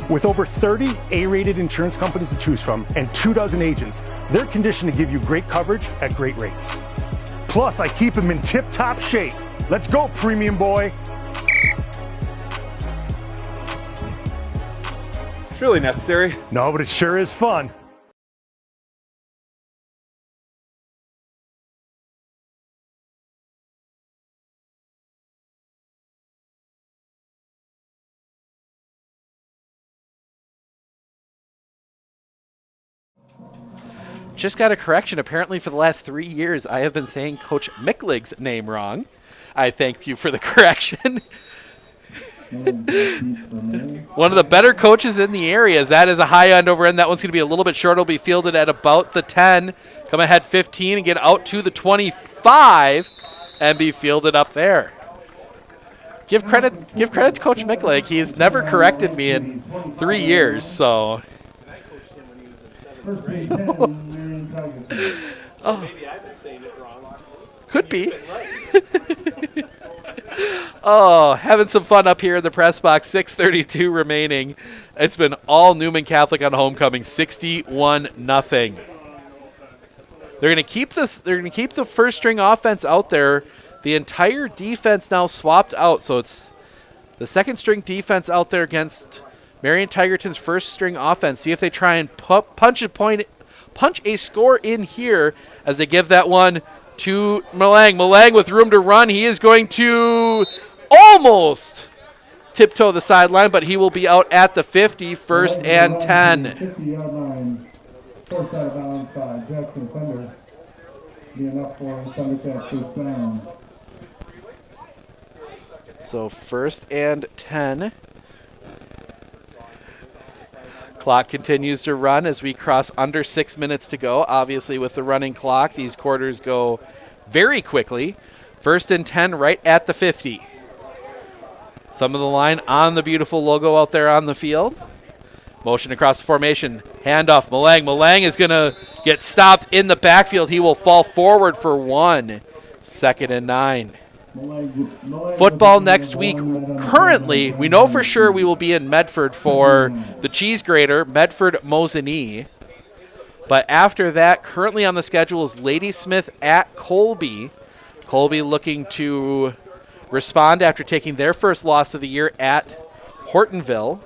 With over 30 A-rated insurance companies to choose from and 24 agents, they're conditioned to give you great coverage at great rates. Plus, I keep them in tip-top shape. Let's go, premium boy. this really necessary? No, but it sure is fun. Just got a correction. Apparently for the last 3 years, I have been saying Coach Micklig's name wrong. I thank you for the correction. One of the better coaches in the area. That is a high end over end. That one's going to be a little bit short. It'll be fielded at about the 10. Come ahead 15 and get out to the 25 and be fielded up there. Give credit to Coach Micklig. He's never corrected me in 3 years, so. Oh. Maybe I've been saying it wrong. Could be. Oh, having some fun up here in the press box. 6:32 remaining. It's been all Newman Catholic on homecoming. 61-0. They're going to keep this. They're going to keep the first string offense out there. The entire defense now swapped out, so it's the second string defense out there against Marion Tigerton's first string offense. See if they try and punch a score in here as they give that one to Malang. Malang with room to run. He is going to almost tiptoe the sideline, but he will be out at the 50, first and 10. 50-yard line. Forced out of bounds by Jackson Thunder. Be enough for Thundercats first down. So first and 10. Clock continues to run as we cross under 6 minutes to go. Obviously, with the running clock, these quarters go very quickly. First and 10 right at the 50. Some of the line on the beautiful logo out there on the field. Motion across the formation. Handoff. Malang. Malang is going to get stopped in the backfield. He will fall forward for 1. Second and 9. Football next week. Currently, we know for sure we will be in Medford for the cheese grater, Medford-Mosinee. But after that, currently on the schedule is Ladysmith at Colby. Colby looking to respond after taking their first loss of the year at Hortonville.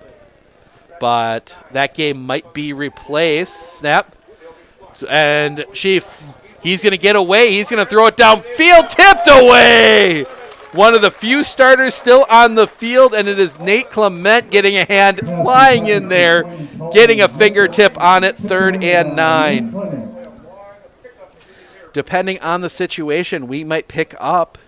But that game might be replaced. Snap. And Chief, he's going to get away. He's going to throw it downfield. Tipped away. One of the few starters still on the field, and it is Nate Clement getting a hand flying in there, getting a fingertip on it, 3rd and 9. Depending on the situation, we might pick up,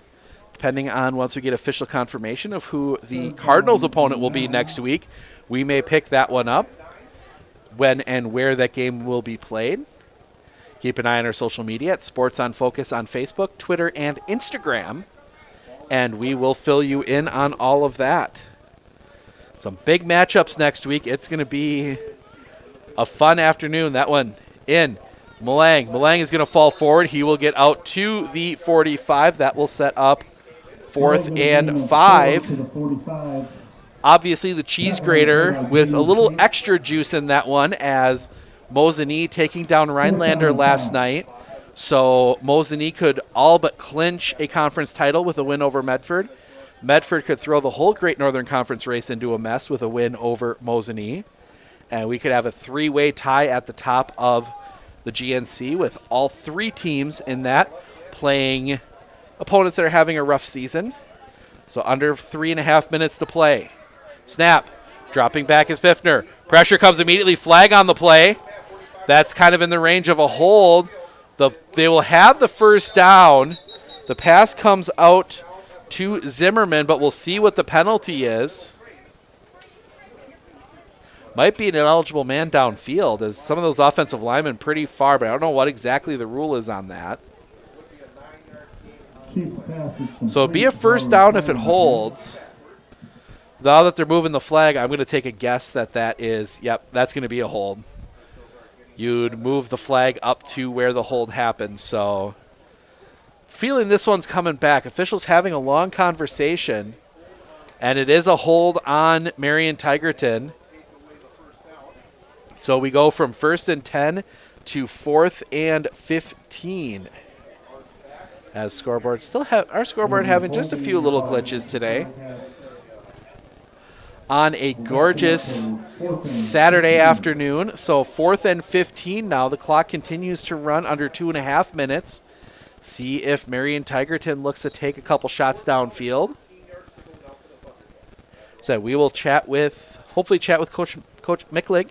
depending on once we get official confirmation of who the Cardinals' opponent will be next week, we may pick that one up, when and where that game will be played. Keep an eye on our social media at Sports on Focus on Facebook, Twitter, and Instagram, and we will fill you in on all of that. Some big matchups next week. It's going to be a fun afternoon. That one in. Malang. Malang is going to fall forward. He will get out to the 45. That will set up 4th and 5. Obviously, the cheese grater with a little extra juice in that one as Mosinee taking down Rhinelander last night. So Mosinee could all but clinch a conference title with a win over Medford. Medford could throw the whole Great Northern Conference race into a mess with a win over Mosinee. And we could have a 3-way tie at the top of the GNC with all 3 teams in that playing opponents that are having a rough season. So under 3.5 minutes to play. Snap. Dropping back is Pfiffner. Pressure comes immediately. Flag on the play. That's kind of in the range of a hold. They will have the first down. The pass comes out to Zimmerman, but we'll see what the penalty is. Might be an ineligible man downfield, as some of those offensive linemen pretty far, but I don't know what exactly the rule is on that. So it'd be a first down if it holds. Now that they're moving the flag, I'm going to take a guess that is, yep, that's going to be a hold. You'd move the flag up to where the hold happened. So feeling this one's coming back. Officials having a long conversation, and it is a hold on Marion Tigerton. So we go from 1st and 10 to 4th and 15. As scoreboard our scoreboard having just a few little glitches today. on a gorgeous Saturday afternoon. So 4th and 15 now. The clock continues to run under 2.5 minutes. See if Marion Tigerton looks to take a couple shots downfield. So we will hopefully chat with Coach Micklig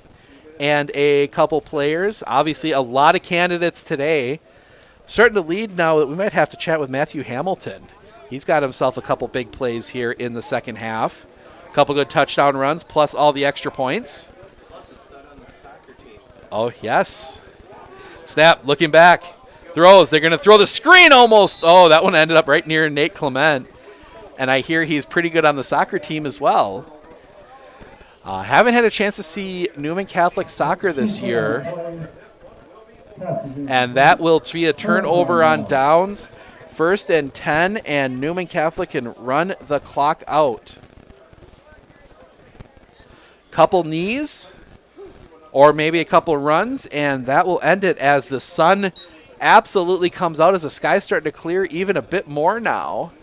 and a couple players. Obviously, a lot of candidates today. Starting to lead now that we might have to chat with Matthew Hamilton. He's got himself a couple big plays here in the second half. A couple good touchdown runs, plus all the extra points. Oh, yes. Snap, looking back. Throws. They're going to throw the screen almost. Oh, that one ended up right near Nate Clement. And I hear he's pretty good on the soccer team as well. Haven't had a chance to see Newman Catholic soccer this year. And that will be a turnover on downs. 1st and 10, and Newman Catholic can run the clock out. Couple knees, or maybe a couple runs, and that will end it as the sun absolutely comes out as the sky's starting to clear even a bit more now.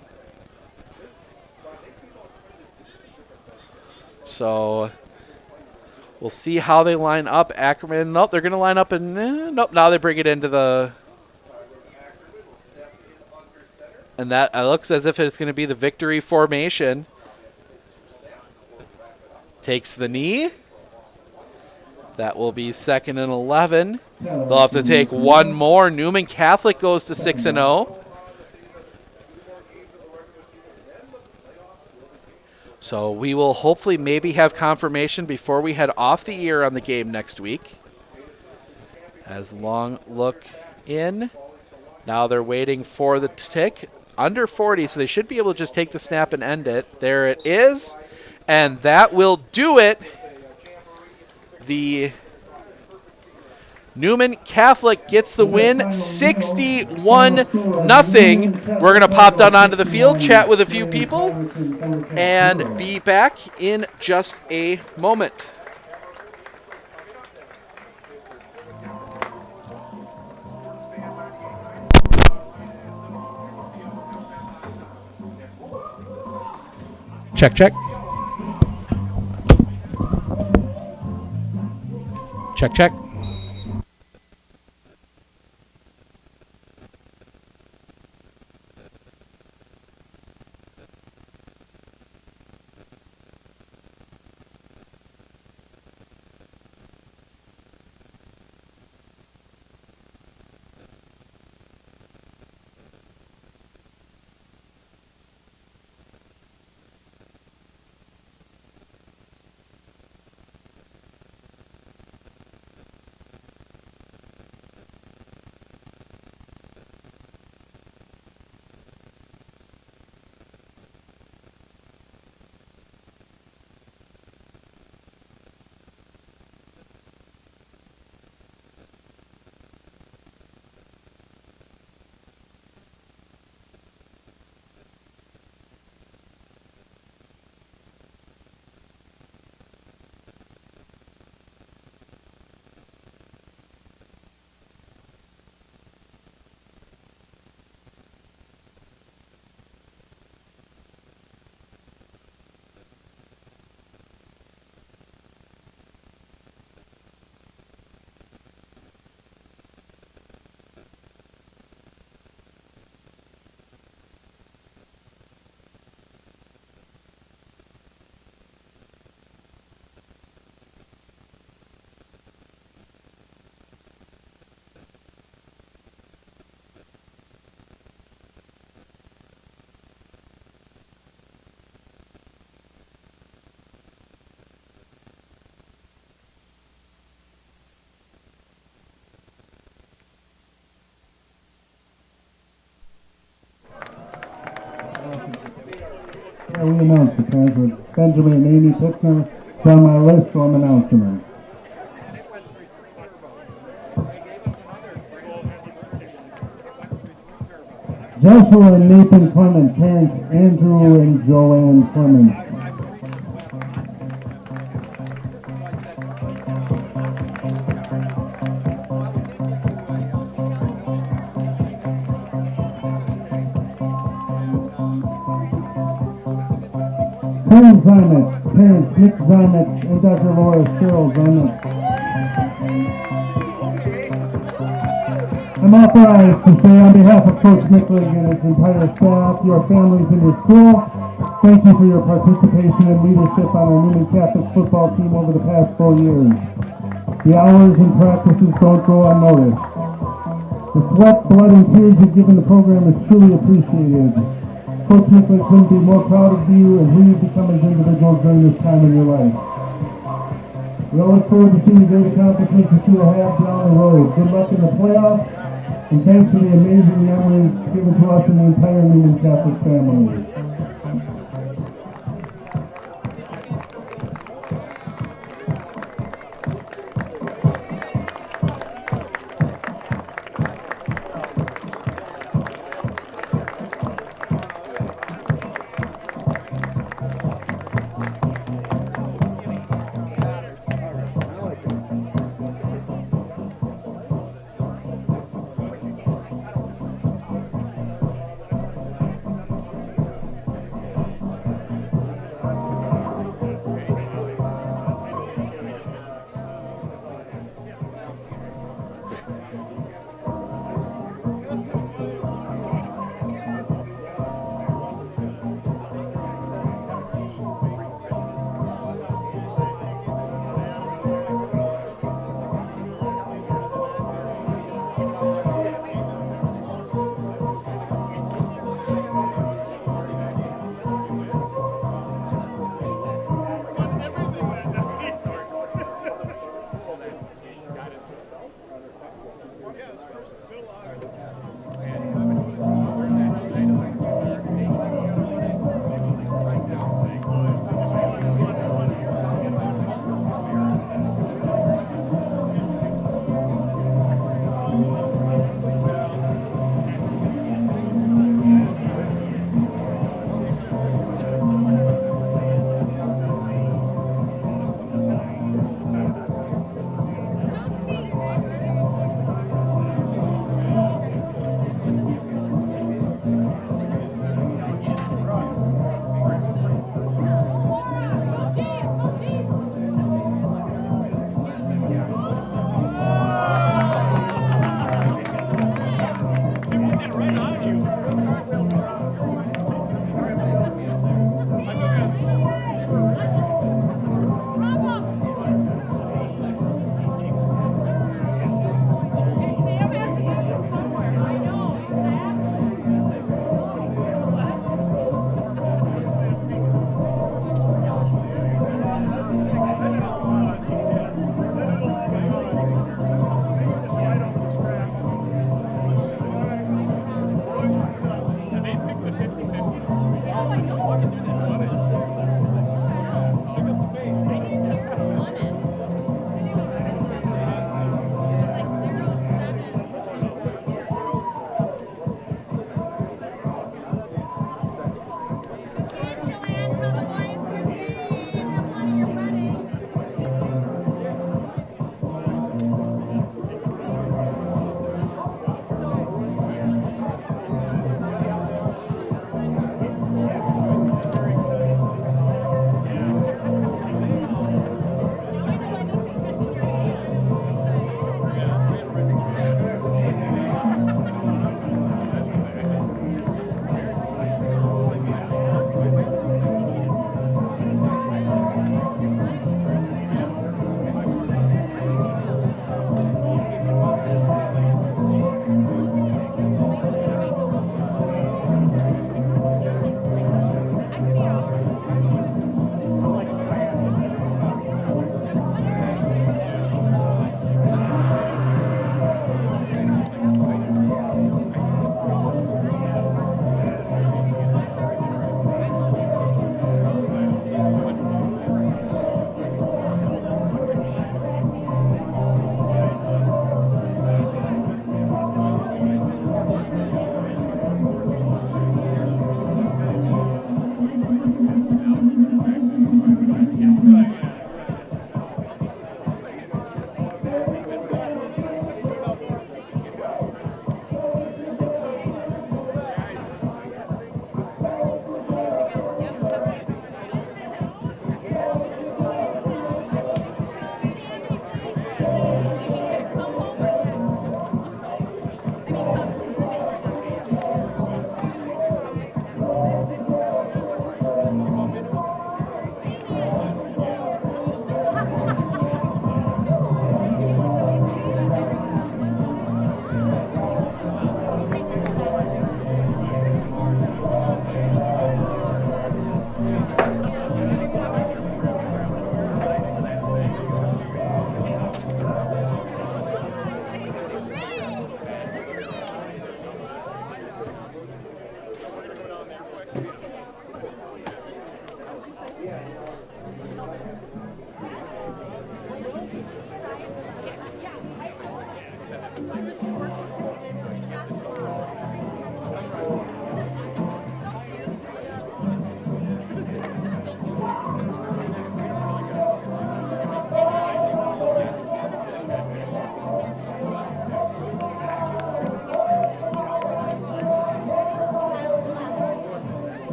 So we'll see how they line up. Ackerman, nope, they're going to line up and nope, now they bring it into the... And that looks as if it's going to be the victory formation. Takes the knee. That will be 2nd and 11. They'll have to take one more. Newman Catholic goes to 6-0. So we will hopefully maybe have confirmation before we head off the air on the game next week. As long look in. Now they're waiting for the tick. Under 40, so they should be able to just take the snap and end it. There it is. And that will do it. The Newman Catholic gets the win, 61-0. We're going to pop down onto the field, chat with a few people, and be back in just a moment. Check, check. Check, check. We announced the transfer. Benjamin and Amy Pitzner. It's on my list, so I'm announcing them. Joshua and Nathan Clemens, parents Andrew and Joanne Clemens. Karen Zymek, parents Nick Zymek and Dr. Laura Cheryl Zymek. I'm authorized to say on behalf of Coach Micklig and his entire staff, your families, and your school, thank you for your participation and leadership on our Newman Catholic football team over the past 4 years. The hours and practices don't go unnoticed. The sweat, blood, and tears you've given the program is truly appreciated. Coach Micklig couldn't be more proud of you and who you've become as individuals during this time in your life. We all look forward to seeing the great accomplishments that you will have down the road. Good luck in the playoffs, and thanks for the amazing memories given to us and the entire Newman Catholic family.